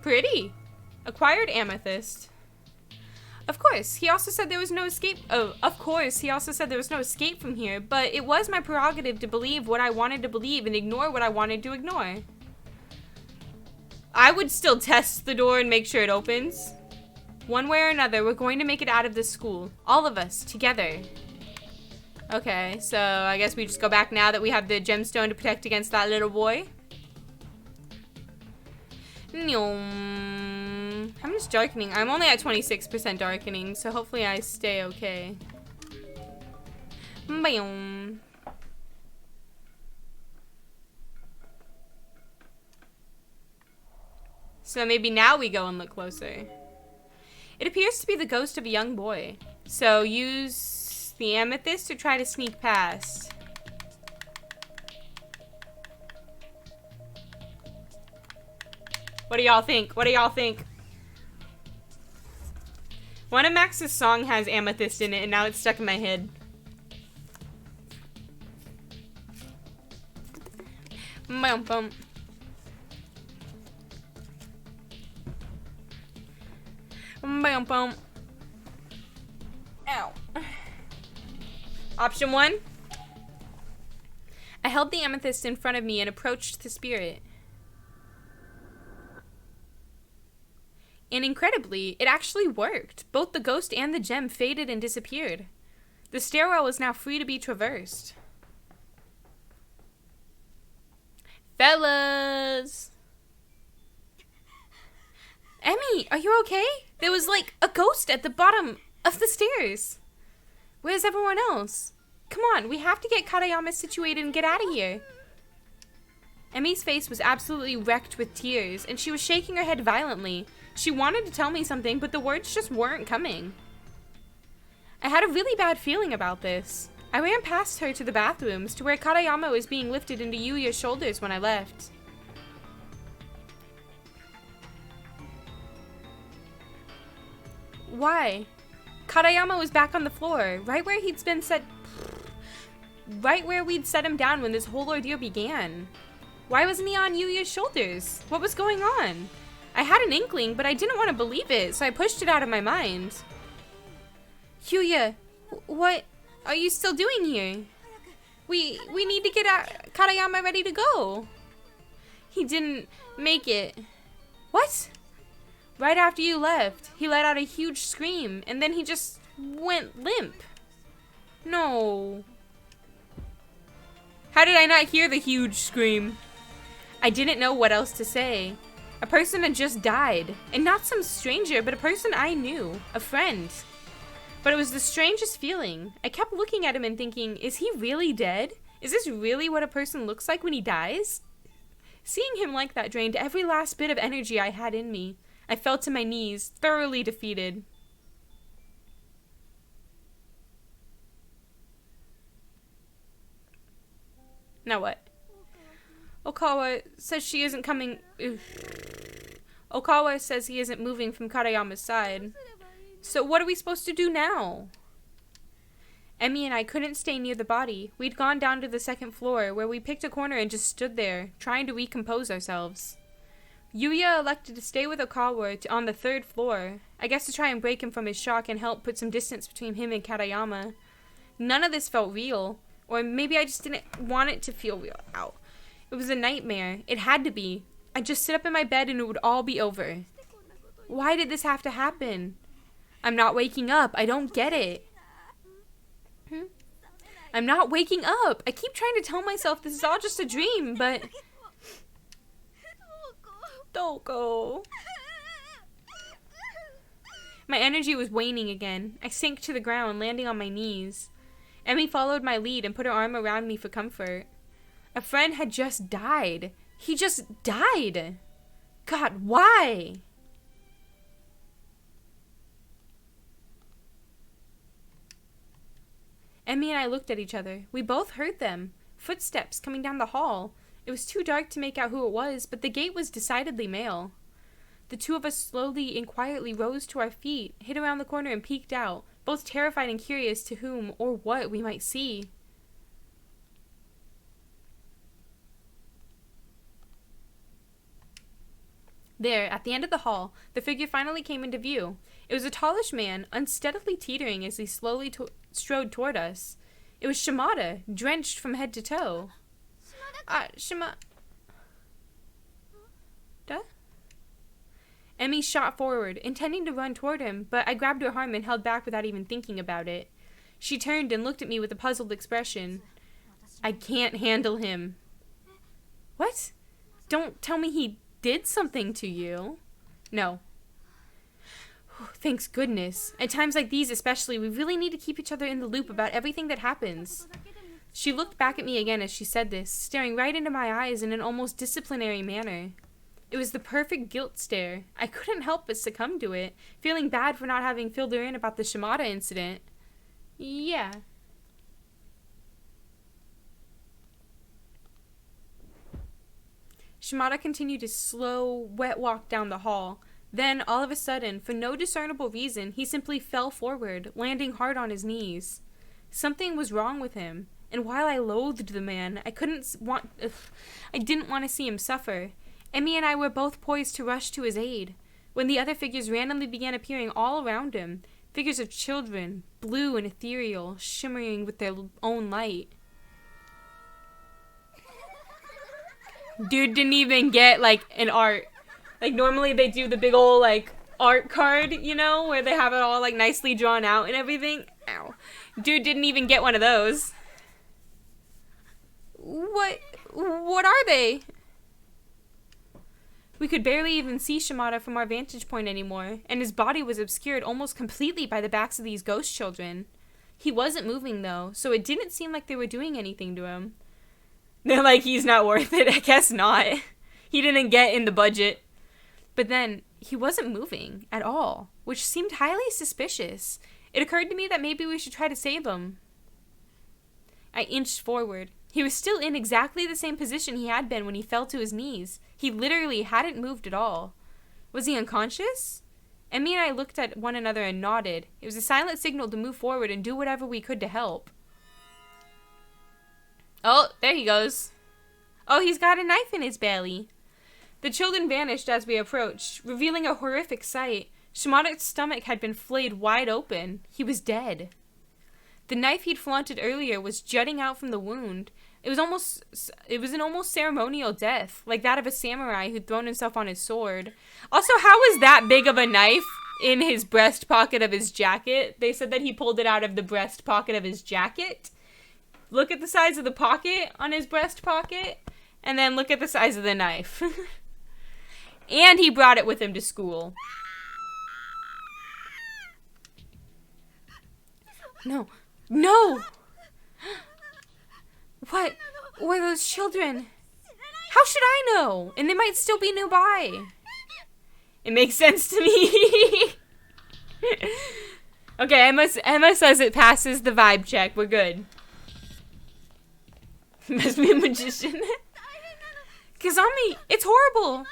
Pretty. Acquired amethyst. Of course, he also said there was no escape. Oh, of course, he also said there was no escape from here, but it was my prerogative to believe what I wanted to believe and ignore what I wanted to ignore. I would still test the door and make sure it opens. One way or another, we're going to make it out of this school. All of us, together. Okay, so I guess we just go back now that we have the gemstone to protect against that little boy. How much darkening? I'm only at 26% darkening, so hopefully I stay okay. Boom. So maybe now we go and look closer. It appears to be the ghost of a young boy. So use the amethyst to try to sneak past. What do y'all think? What do y'all think? One of Max's song has amethyst in it, and now it's stuck in my head. Bum bum. Bum bum. Ow. Option 1. I held the amethyst in front of me and approached the spirit. And incredibly, it actually worked. Both the ghost and the gem faded and disappeared. The stairwell is now free to be traversed. Fellas! Emmy, are you okay? There was like a ghost at the bottom of the stairs. Where's everyone else? Come on, we have to get Katayama situated and get out of here. Emmy's face was absolutely wrecked with tears, and she was shaking her head violently. She wanted to tell me something, but the words just weren't coming. I had a really bad feeling about this. I ran past her to the bathrooms, to where Katayama was being lifted into Yuya's shoulders when I left. Why? Katayama was back on the floor, right where we'd set him down when this whole ordeal began. Why wasn't he on Yuya's shoulders? What was going on? I had an inkling, but I didn't want to believe it, so I pushed it out of my mind. Yuya, what are you still doing here? We need to get Katayama ready to go. He didn't make it. What? Right after you left, he let out a huge scream, and then he just went limp. No. How did I not hear the huge scream? I didn't know what else to say. A person had just died. And not some stranger, but a person I knew. A friend. But it was the strangest feeling. I kept looking at him and thinking, is he really dead? Is this really what a person looks like when he dies? Seeing him like that drained every last bit of energy I had in me. I fell to my knees, thoroughly defeated. Now what? Okawa says she isn't coming... Okawa says he isn't moving from Karayama's side. So what are we supposed to do now? Emmy and I couldn't stay near the body. We'd gone down to the second floor, where we picked a corner and just stood there, trying to recompose ourselves. Yuya elected to stay with Okawa on the third floor, I guess to try and break him from his shock and help put some distance between him and Karayama. None of this felt real, or maybe I just didn't want it to feel real. Ow. It was a nightmare. It had to be. I'd just sit up in my bed and it would all be over. Why did this have to happen? I'm not waking up. I don't get it. I'm not waking up. I keep trying to tell myself this is all just a dream, but... Don't go. My energy was waning again. I sank to the ground, landing on my knees. Emmy followed my lead and put her arm around me for comfort. A friend had just died. He just died. God, why? Emmy and I looked at each other. We both heard them. Footsteps coming down the hall. It was too dark to make out who it was, but the gate was decidedly male. The two of us slowly and quietly rose to our feet, hid around the corner and peeked out, both terrified and curious to whom or what we might see. There, at the end of the hall, the figure finally came into view. It was a tallish man, unsteadily teetering as he slowly strode toward us. It was Shimada, drenched from head to toe. Shimada... Emmy shot forward, intending to run toward him, but I grabbed her arm and held back without even thinking about it. She turned and looked at me with a puzzled expression. I can't handle him. What? Don't tell me he did something to you. No. Thanks goodness. At times like these especially, we really need to keep each other in the loop about everything that happens. She looked back at me again as she said this, staring right into my eyes in an almost disciplinary manner. It was the perfect guilt stare. I couldn't help but succumb to it, feeling bad for not having filled her in about the Shimada incident. Yeah. Shimada continued his slow, wet walk down the hall. Then, all of a sudden, for no discernible reason, he simply fell forward, landing hard on his knees. Something was wrong with him, and while I loathed the man, I didn't want to see him suffer. Emmy and I were both poised to rush to his aid, when the other figures randomly began appearing all around him, figures of children, blue and ethereal, shimmering with their own light. Dude didn't even get, an art. Normally they do the big old, art card, where they have it all, nicely drawn out and everything. Ow. Dude didn't even get one of those. What are they? We could barely even see Shimada from our vantage point anymore, and his body was obscured almost completely by the backs of these ghost children. He wasn't moving, though, so it didn't seem like they were doing anything to him. They're like, he's not worth it. I guess not. He didn't get in the budget. But then, he wasn't moving at all, which seemed highly suspicious. It occurred to me that maybe we should try to save him. I inched forward. He was still in exactly the same position he had been when he fell to his knees. He literally hadn't moved at all. Was he unconscious? Emmy and I looked at one another and nodded. It was a silent signal to move forward and do whatever we could to help. Oh, there he goes. Oh, he's got a knife in his belly. The children vanished as we approached, revealing a horrific sight. Shimada's stomach had been flayed wide open. He was dead. The knife he'd flaunted earlier was jutting out from the wound. It was an almost ceremonial death, like that of a samurai who'd thrown himself on his sword. Also, how was that big of a knife in his breast pocket of his jacket? They said that he pulled it out of the breast pocket of his jacket. Look at the size of the pocket on his breast pocket, and then look at the size of the knife. And he brought it with him to school. No. No! What were those children? How should I know? And they might still be nearby. It makes sense to me. Okay, Emma says it passes the vibe check. We're good. Must be a magician. Kazami, it's horrible.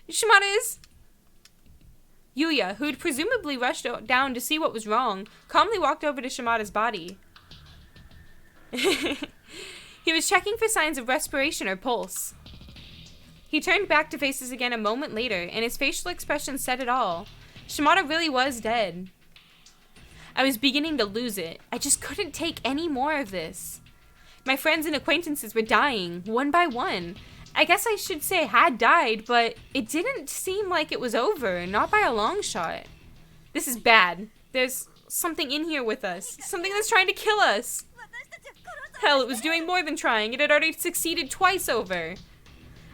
Shimada is... Yuya, who'd presumably rushed down to see what was wrong, calmly walked over to Shimada's body. He was checking for signs of respiration or pulse. He turned back to face us again a moment later, and his facial expression said it all. Shimada really was dead. I was beginning to lose it. I just couldn't take any more of this. My friends and acquaintances were dying, one by one. I guess I should say had died, but it didn't seem like it was over, not by a long shot. This is bad. There's something in here with us. Something that's trying to kill us. Hell, it was doing more than trying. It had already succeeded twice over.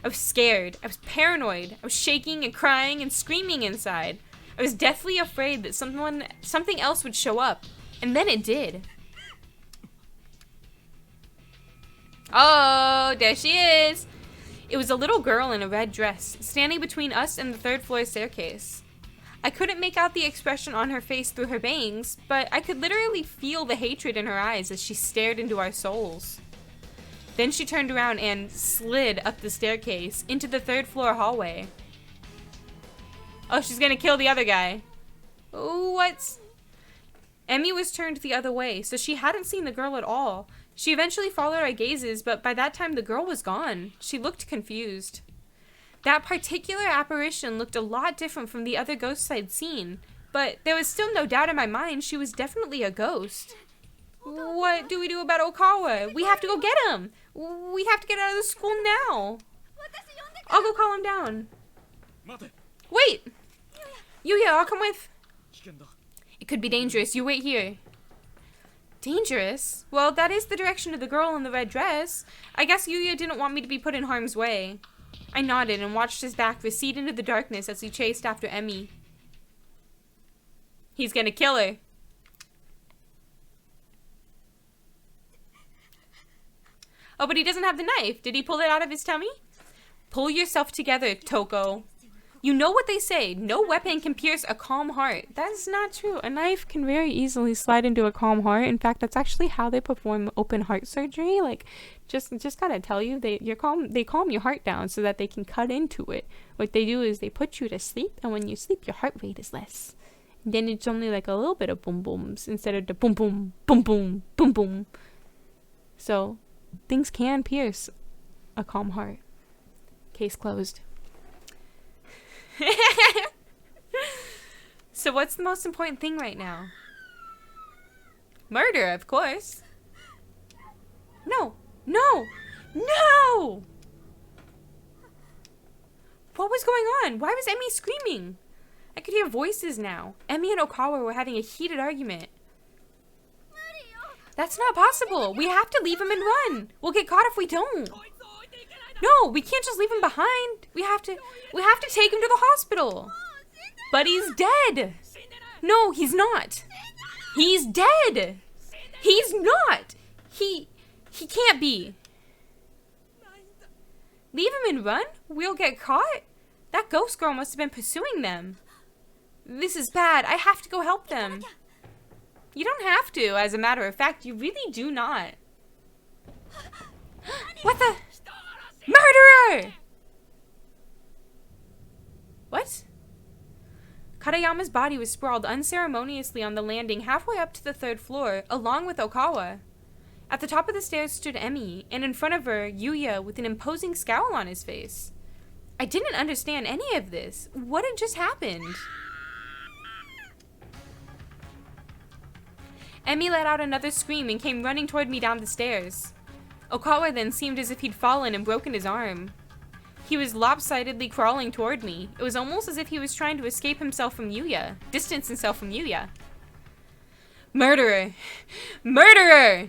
I was scared. I was paranoid. I was shaking and crying and screaming inside. I was deathly afraid that something else would show up. And then it did. Oh, there she is. It was a little girl in a red dress, standing between us and the third floor staircase. I couldn't make out the expression on her face through her bangs, but I could literally feel the hatred in her eyes as she stared into our souls. Then she turned around and slid up the staircase into the third floor hallway. Oh, she's gonna kill the other guy. What? Emmy was turned the other way, so she hadn't seen the girl at all. She eventually followed our gazes, but by that time the girl was gone. She looked confused. That particular apparition looked a lot different from the other ghosts I'd seen, but there was still no doubt in my mind she was definitely a ghost. What do we do about Okawa? We have to go get him! We have to get out of the school now! I'll go call him down. Wait! Yuya, I'll come with. It could be dangerous. You wait here. Dangerous? Well, that is the direction of the girl in the red dress. I guess Yuya didn't want me to be put in harm's way. I nodded and watched his back recede into the darkness as he chased after Emmy. He's gonna kill her. Oh, but he doesn't have the knife. Did he pull it out of his tummy? Pull yourself together, Toko. You know what they say, no weapon can pierce a calm heart. That's not true. A knife can very easily slide into a calm heart. In fact, that's actually how they perform open heart surgery. Like, just gotta tell you, they calm your heart down so that they can cut into it. What they do is they put you to sleep, and when you sleep, your heart rate is less. And then it's only like a little bit of boom booms instead of the boom boom, boom boom, boom boom. So, things can pierce a calm heart. Case closed. So what's the most important thing right now? Murder, of course. No! No! No! What was going on? Why was Emmy screaming? I could hear voices now. Emmy and Okawa were having a heated argument. That's not possible. We have to leave him and run. We'll get caught if we don't. No, we can't just leave him behind. We have to take him to the hospital. But he's dead. No, he's not. He's dead. He's not. He can't be. Leave him and run? We'll get caught? That ghost girl must have been pursuing them. This is bad. I have to go help them. You don't have to, as a matter of fact. You really do not. What the? Murderer! What? Katayama's body was sprawled unceremoniously on the landing halfway up to the third floor, along with Okawa. At the top of the stairs stood Emmy, and in front of her, Yuya with an imposing scowl on his face. I didn't understand any of this. What had just happened? Emmy let out another scream and came running toward me down the stairs. Okawa then seemed as if he'd fallen and broken his arm. He was lopsidedly crawling toward me. It was almost as if he was trying to escape himself from Yuya, distance himself from Yuya. Murderer! Murderer!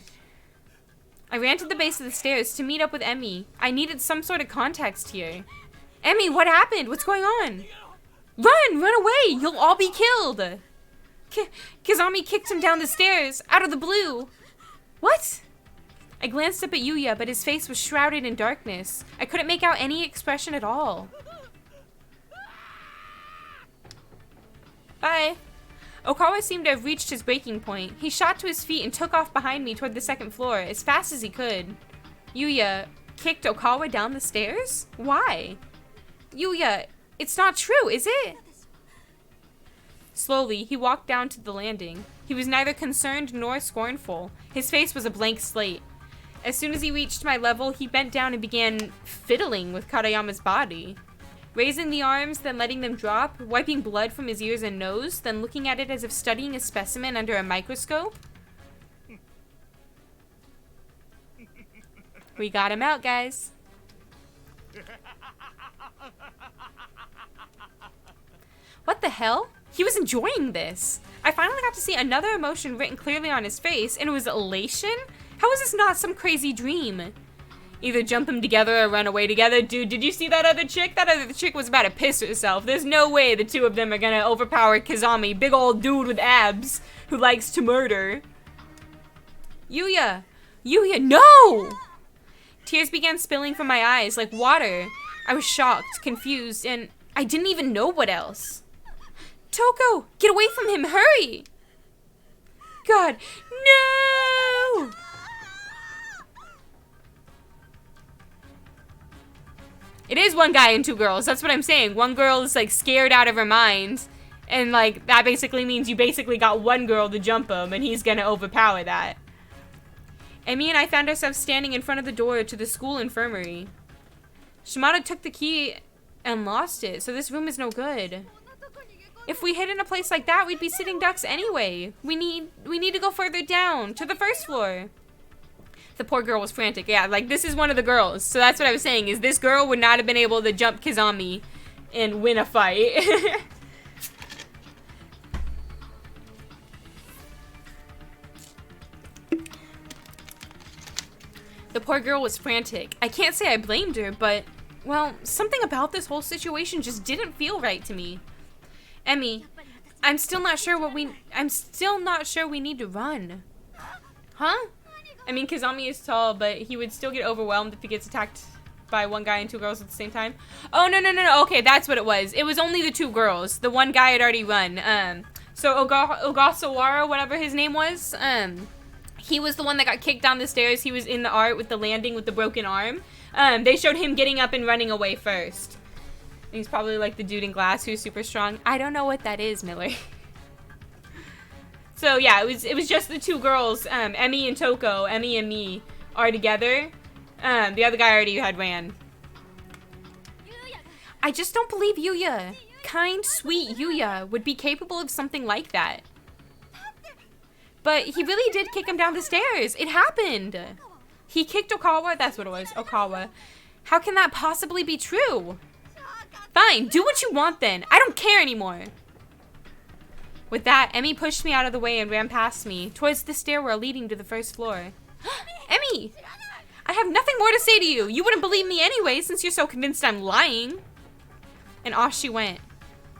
I ran to the base of the stairs to meet up with Emmy. I needed some sort of context here. Emmy, what happened? What's going on? Run away! You'll all be killed! Kizami kicked him down the stairs, out of the blue. What? I glanced up at Yuya, but his face was shrouded in darkness. I couldn't make out any expression at all. Bye. Okawa seemed to have reached his breaking point. He shot to his feet and took off behind me toward the second floor, as fast as he could. Yuya kicked Okawa down the stairs? Why? Yuya, it's not true, is it? Slowly, he walked down to the landing. He was neither concerned nor scornful. His face was a blank slate. As soon as he reached my level, he bent down and began fiddling with Karayama's body. Raising the arms, then letting them drop, wiping blood from his ears and nose, then looking at it as if studying a specimen under a microscope. We got him out, guys. What the hell? He was enjoying this. I finally got to see another emotion written clearly on his face, and it was elation? How is this not some crazy dream? Either jump them together or run away together. Dude, did you see that other chick? That other chick was about to piss herself. There's no way the two of them are gonna overpower Kizami, big old dude with abs who likes to murder. Yuya! Yuya, no! Tears began spilling from my eyes like water. I was shocked, confused, and I didn't even know what else. Toko, get away from him, hurry! God, no! It is one guy and two girls, that's what I'm saying. One girl is like scared out of her mind, and like that basically means you basically got one girl to jump him, and he's gonna overpower that. Emi and I found ourselves standing in front of the door to the school infirmary. Shimada took the key and lost it, so this room is no good. If we hid in a place like that, we'd be sitting ducks anyway. We need to go further down, to the first floor. The poor girl was frantic. Yeah, like this is one of the girls. So that's what I was saying, is this girl would not have been able to jump Kizami and win a fight. The poor girl was frantic. I can't say I blamed her, but, well, something about this whole situation just didn't feel right to me. Emi, I'm still not sure we need to run. Huh? I mean, Kizami is tall, but he would still get overwhelmed if he gets attacked by one guy and two girls at the same time. Oh, no. Okay, that's what it was. It was only the two girls. The one guy had already run. So Ogasawara, whatever his name was, he was the one that got kicked down the stairs. He was in the art with the landing with the broken arm. They showed him getting up and running away first. He's probably like the dude in glass who's super strong. I don't know what that is, Miller. So yeah, it was just the two girls, Emi and Toko. Emi and me are together. The other guy already had ran. I just don't believe Yuya. Kind, sweet Yuya would be capable of something like that. But he really did kick him down the stairs. It happened. He kicked Okawa. That's what it was. Okawa. How can that possibly be true? Fine, do what you want then. I don't care anymore. With that, Emi pushed me out of the way and ran past me, towards the stairwell leading to the first floor. Emi! I have nothing more to say to you. You wouldn't believe me anyway, since you're so convinced I'm lying. And off she went.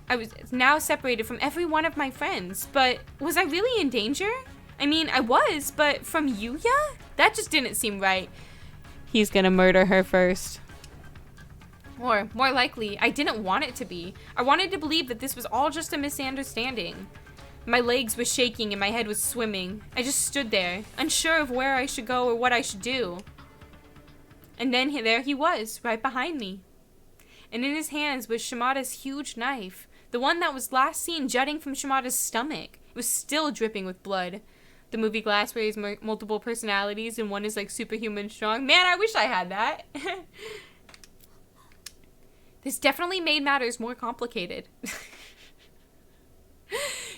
I was now separated from every one of my friends, but was I really in danger? I mean, I was, but from Yuya? That just didn't seem right. He's gonna murder her first. Or, more likely, I didn't want it to be. I wanted to believe that this was all just a misunderstanding. My legs were shaking and my head was swimming. I just stood there, unsure of where I should go or what I should do. And then there he was, right behind me. And in his hands was Shimada's huge knife, the one that was last seen jutting from Shimada's stomach. It was still dripping with blood. The movie Glass where he has multiple personalities and one is like superhuman strong. Man, I wish I had that. This definitely made matters more complicated.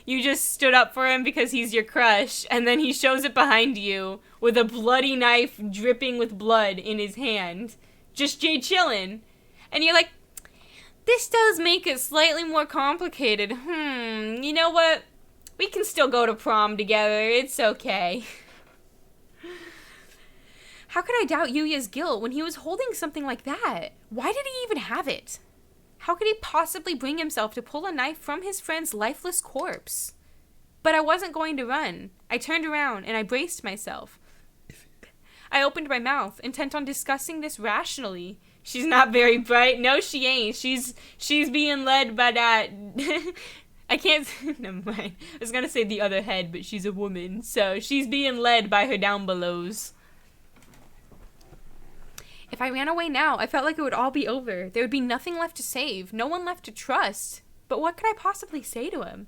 You just stood up for him because he's your crush, and then he shows it behind you with a bloody knife dripping with blood in his hand. Just chillin'. And you're like, this does make it slightly more complicated. You know what? We can still go to prom together. It's okay. How could I doubt Yuya's guilt when he was holding something like that? Why did he even have it? How could he possibly bring himself to pull a knife from his friend's lifeless corpse? But I wasn't going to run. I turned around and I braced myself. I opened my mouth, intent on discussing this rationally. She's not very bright. No, she ain't. She's being led by that... I can't... Never mind. I was gonna say the other head, but she's a woman. So she's being led by her down belows. If I ran away now, I felt like it would all be over. There would be nothing left to save. No one left to trust. But what could I possibly say to him?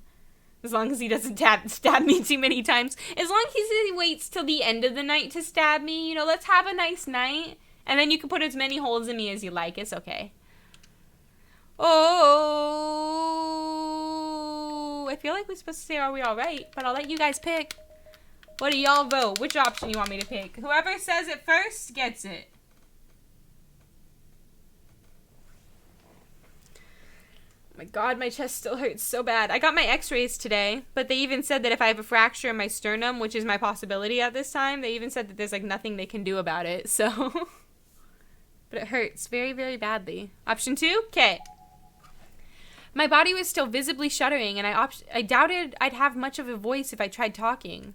As long as he doesn't stab me too many times. As long as he waits till the end of the night to stab me. You know, let's have a nice night. And then you can put as many holes in me as you like. It's okay. Oh, I feel like we're supposed to say, are we alright? But I'll let you guys pick. What do y'all vote? Which option you want me to pick? Whoever says it first gets it. Oh my god, my chest still hurts so bad. I got my x-rays today, but they even said that if I have a fracture in my sternum, which is my possibility at this time, they even said that there's like nothing they can do about it, so... But it hurts very, very badly. Option 2? Okay. My body was still visibly shuddering, and I doubted I'd have much of a voice if I tried talking.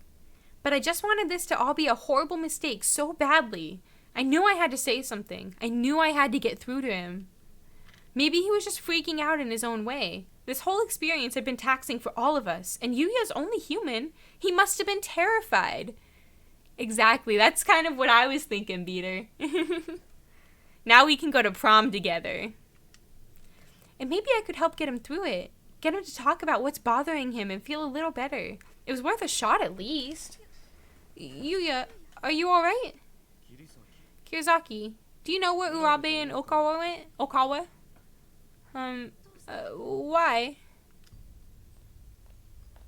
But I just wanted this to all be a horrible mistake so badly. I knew I had to say something. I knew I had to get through to him. Maybe he was just freaking out in his own way. This whole experience had been taxing for all of us, and Yuya's only human. He must have been terrified. Exactly, that's kind of what I was thinking, Beater. Now we can go to prom together. And maybe I could help get him through it. Get him to talk about what's bothering him and feel a little better. It was worth a shot at least. Yuya, are you alright? Kirizaki, do you know where Urabe and Okawa went? Okawa? Why?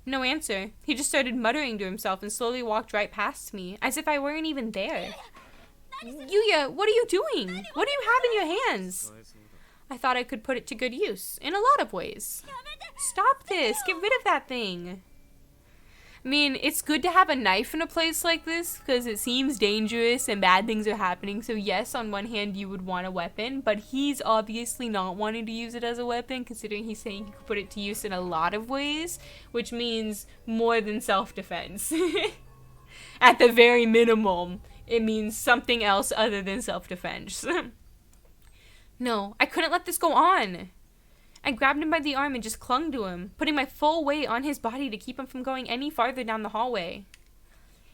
No answer. He just started muttering to himself and slowly walked right past me, as if I weren't even there. Yuya, what are you doing? What do you have in your hands? I thought I could put it to good use, in a lot of ways. Stop this! Get rid of that thing! I mean, it's good to have a knife in a place like this, because it seems dangerous and bad things are happening, so yes, on one hand you would want a weapon, but he's obviously not wanting to use it as a weapon, considering he's saying he could put it to use in a lot of ways, which means more than self-defense. At the very minimum, it means something else other than self-defense. No, I couldn't let this go on. I grabbed him by the arm and just clung to him, putting my full weight on his body to keep him from going any farther down the hallway.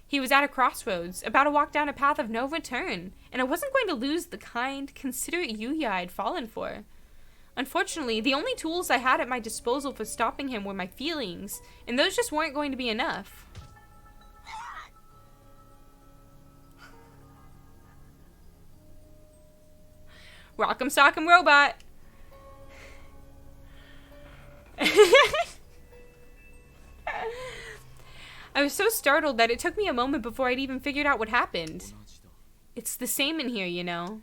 He was at a crossroads, about to walk down a path of no return, and I wasn't going to lose the kind, considerate Yuya I'd fallen for. Unfortunately, the only tools I had at my disposal for stopping him were my feelings, and those just weren't going to be enough. Rock'em sock'em robot! I was so startled that it took me a moment before I'd even figured out what happened. It's the same in here, you know.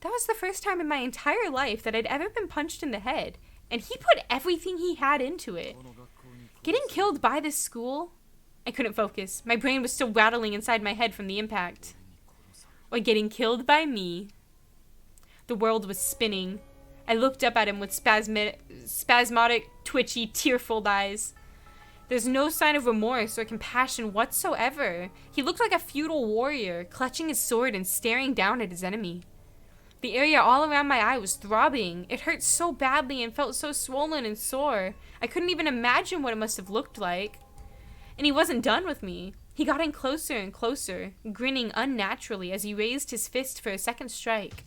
That was the first time in my entire life that I'd ever been punched in the head, and he put everything he had into it. Getting killed by this school? I couldn't focus. My brain was still rattling inside my head from the impact. Or getting killed by me. The world was spinning. I looked up at him with spasmodic, twitchy, tear-filled eyes. There's no sign of remorse or compassion whatsoever. He looked like a feudal warrior, clutching his sword and staring down at his enemy. The area all around my eye was throbbing. It hurt so badly and felt so swollen and sore. I couldn't even imagine what it must have looked like. And he wasn't done with me. He got in closer and closer, grinning unnaturally as he raised his fist for a second strike.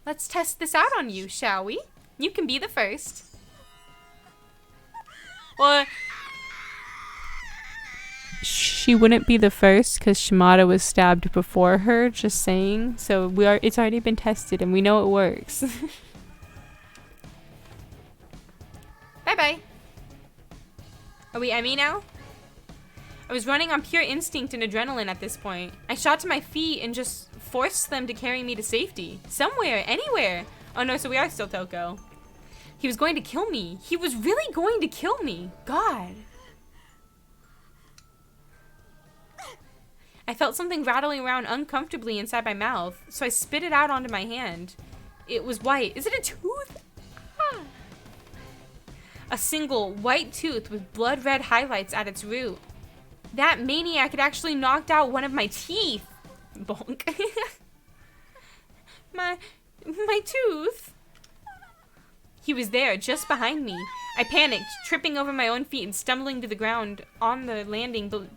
Let's test this out on you, shall we? You can be the first. Well, she wouldn't be the first because Shimada was stabbed before her, just saying. So it's already been tested and we know it works. Bye-bye. Are we Emmy now? I was running on pure instinct and adrenaline at this point. I shot to my feet and just forced them to carry me to safety. Somewhere, anywhere. Oh no, so we are still Toko. He was going to kill me. He was really going to kill me. God. I felt something rattling around uncomfortably inside my mouth, so I spit it out onto my hand. It was white. Is it a tooth? Ah. A single white tooth with blood-red highlights at its root. That maniac had actually knocked out one of my teeth. Bonk. my tooth. He was there, just behind me. I panicked, tripping over my own feet and stumbling to the ground on the landing.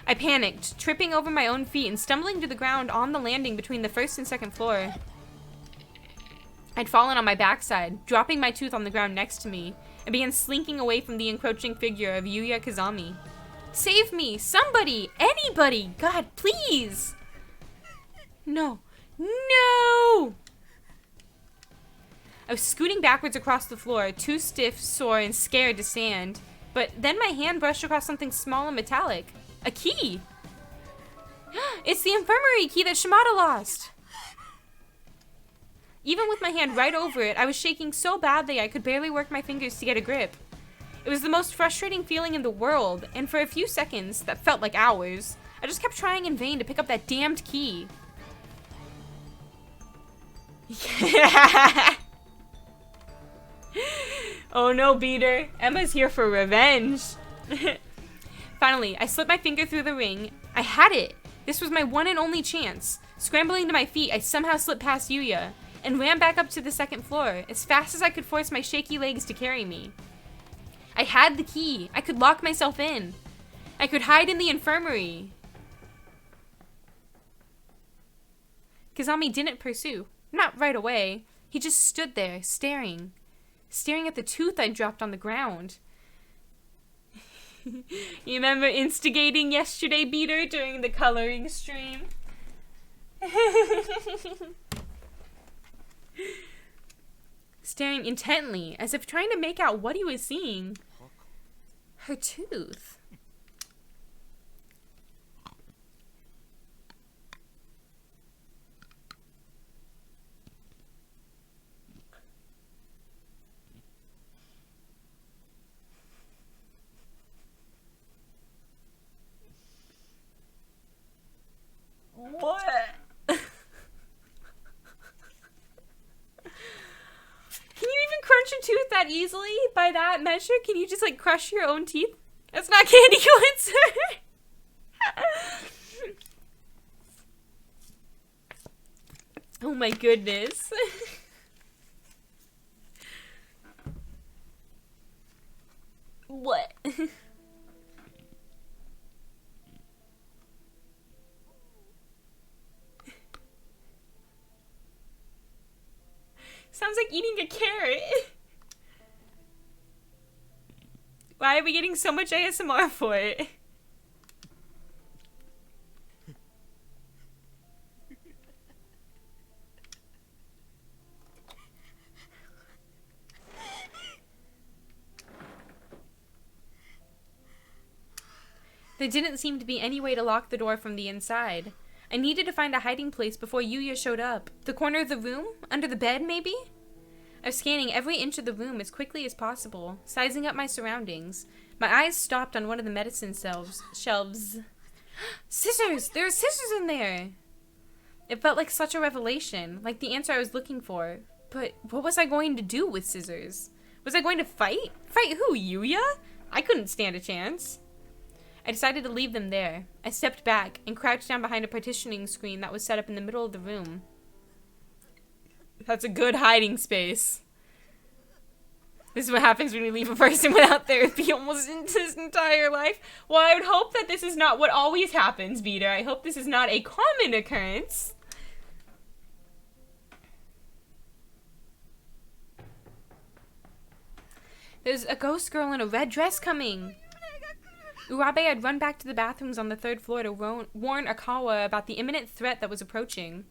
I panicked, tripping over my own feet and stumbling to the ground on the landing between the first and second floor. I'd fallen on my backside, dropping my tooth on the ground next to me, and began slinking away from the encroaching figure of Yuya Kazami. Save me! Somebody! Anybody! God, please! No. No! I was scooting backwards across the floor, too stiff, sore, and scared to stand. But then my hand brushed across something small and metallic. A key! It's the infirmary key that Shimada lost! Even with my hand right over it, I was shaking so badly I could barely work my fingers to get a grip. It was the most frustrating feeling in the world, and for a few seconds, that felt like hours, I just kept trying in vain to pick up that damned key. Yeah. Oh no, Beater. Emma's here for revenge. Finally, I slipped my finger through the ring. I had it! This was my one and only chance. Scrambling to my feet, I somehow slipped past Yuya, and ran back up to the second floor, as fast as I could force my shaky legs to carry me. I had the key. I could lock myself in. I could hide in the infirmary. Kazami didn't pursue. Not right away. He just stood there, staring at the tooth I dropped on the ground. You remember instigating yesterday, Beater, during the coloring stream? Staring intently, as if trying to make out what he was seeing. Her tooth. What? Can you even crunch a tooth that easily? By that measure? Can you just like crush your own teeth? That's not candy corn, sir. Oh my goodness. What? Sounds like eating a carrot. Why are we getting so much ASMR for it? There didn't seem to be any way to lock the door from the inside. I needed to find a hiding place before Yuya showed up. The corner of the room? Under the bed, maybe? I was scanning every inch of the room as quickly as possible, sizing up my surroundings. My eyes stopped on one of the medicine shelves. Scissors! There are scissors in there! It felt like such a revelation, like the answer I was looking for. But what was I going to do with scissors? Was I going to fight? Fight who, Yuya? I couldn't stand a chance. I decided to leave them there. I stepped back and crouched down behind a partitioning screen that was set up in the middle of the room. That's a good hiding space. This is what happens when you leave a person without therapy almost into his entire life. Well, I would hope that this is not what always happens, Beater. I hope this is not a common occurrence. There's a ghost girl in a red dress coming. Urabe had run back to the bathrooms on the third floor to warn Akawa about the imminent threat that was approaching.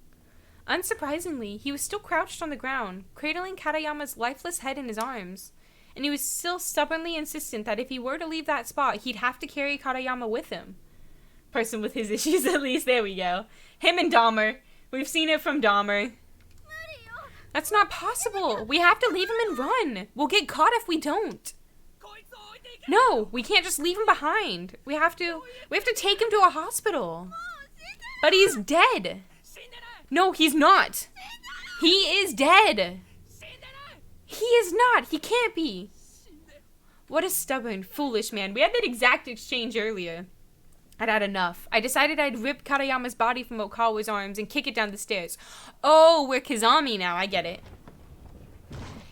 Unsurprisingly, he was still crouched on the ground, cradling Katayama's lifeless head in his arms, and he was still stubbornly insistent that if he were to leave that spot, he'd have to carry Katayama with him. Person with his issues, at least. There we go. Him and Dahmer. We've seen it from Dahmer. That's not possible. We have to leave him and run. We'll get caught if we don't. No, we can't just leave him behind. We have to take him to a hospital. But he's dead. No, he's not. He is dead. He is not. He can't be. What a stubborn, foolish man. We had that exact exchange earlier. I'd had enough. I decided I'd rip Katayama's body from Okawa's arms and kick it down the stairs. Oh, we're Kizami now. I get it.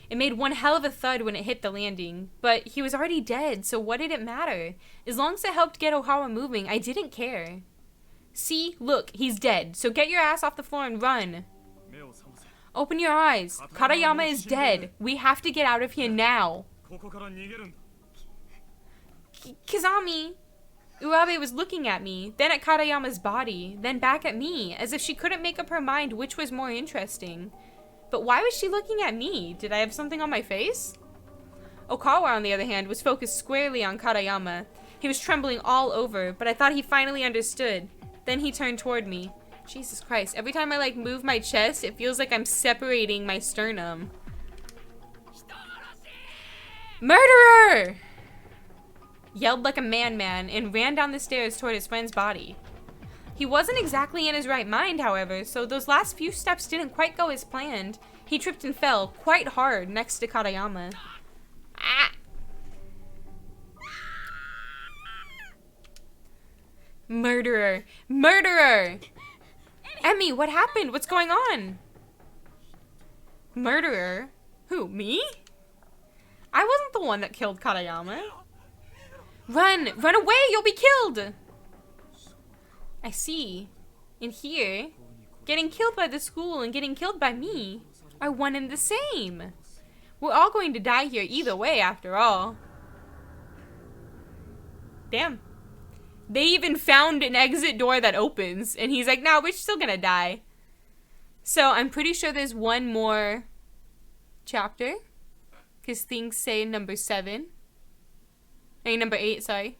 It made one hell of a thud when it hit the landing, but he was already dead, so what did it matter? As long as it helped get Okawa moving, I didn't care. See? Look, he's dead, so get your ass off the floor and run. Open your eyes. Katayama is dead. We have to get out of here now. Kizami! Urabe was looking at me, then at Katayama's body, then back at me, as if she couldn't make up her mind which was more interesting. But why was she looking at me? Did I have something on my face? Okawa, on the other hand, was focused squarely on Katayama. He was trembling all over, but I thought he finally understood. Then he turned toward me. Jesus Christ, every time I move my chest, it feels like I'm separating my sternum. Murderer! Yelled like a man and ran down the stairs toward his friend's body. He wasn't exactly in his right mind, however, so those last few steps didn't quite go as planned. He tripped and fell quite hard next to Katayama. Ah! Murderer! Murderer! Emmy, what happened? What's going on? Murderer? Who, me? I wasn't the one that killed Katayama. Run! Run away! You'll be killed! I see. In here, getting killed by the school and getting killed by me are one and the same. We're all going to die here either way, after all. Damn. They even found an exit door that opens, and he's like, nah, we're still gonna die. So I'm pretty sure there's one more chapter, because things say number 7. Number 8, sorry.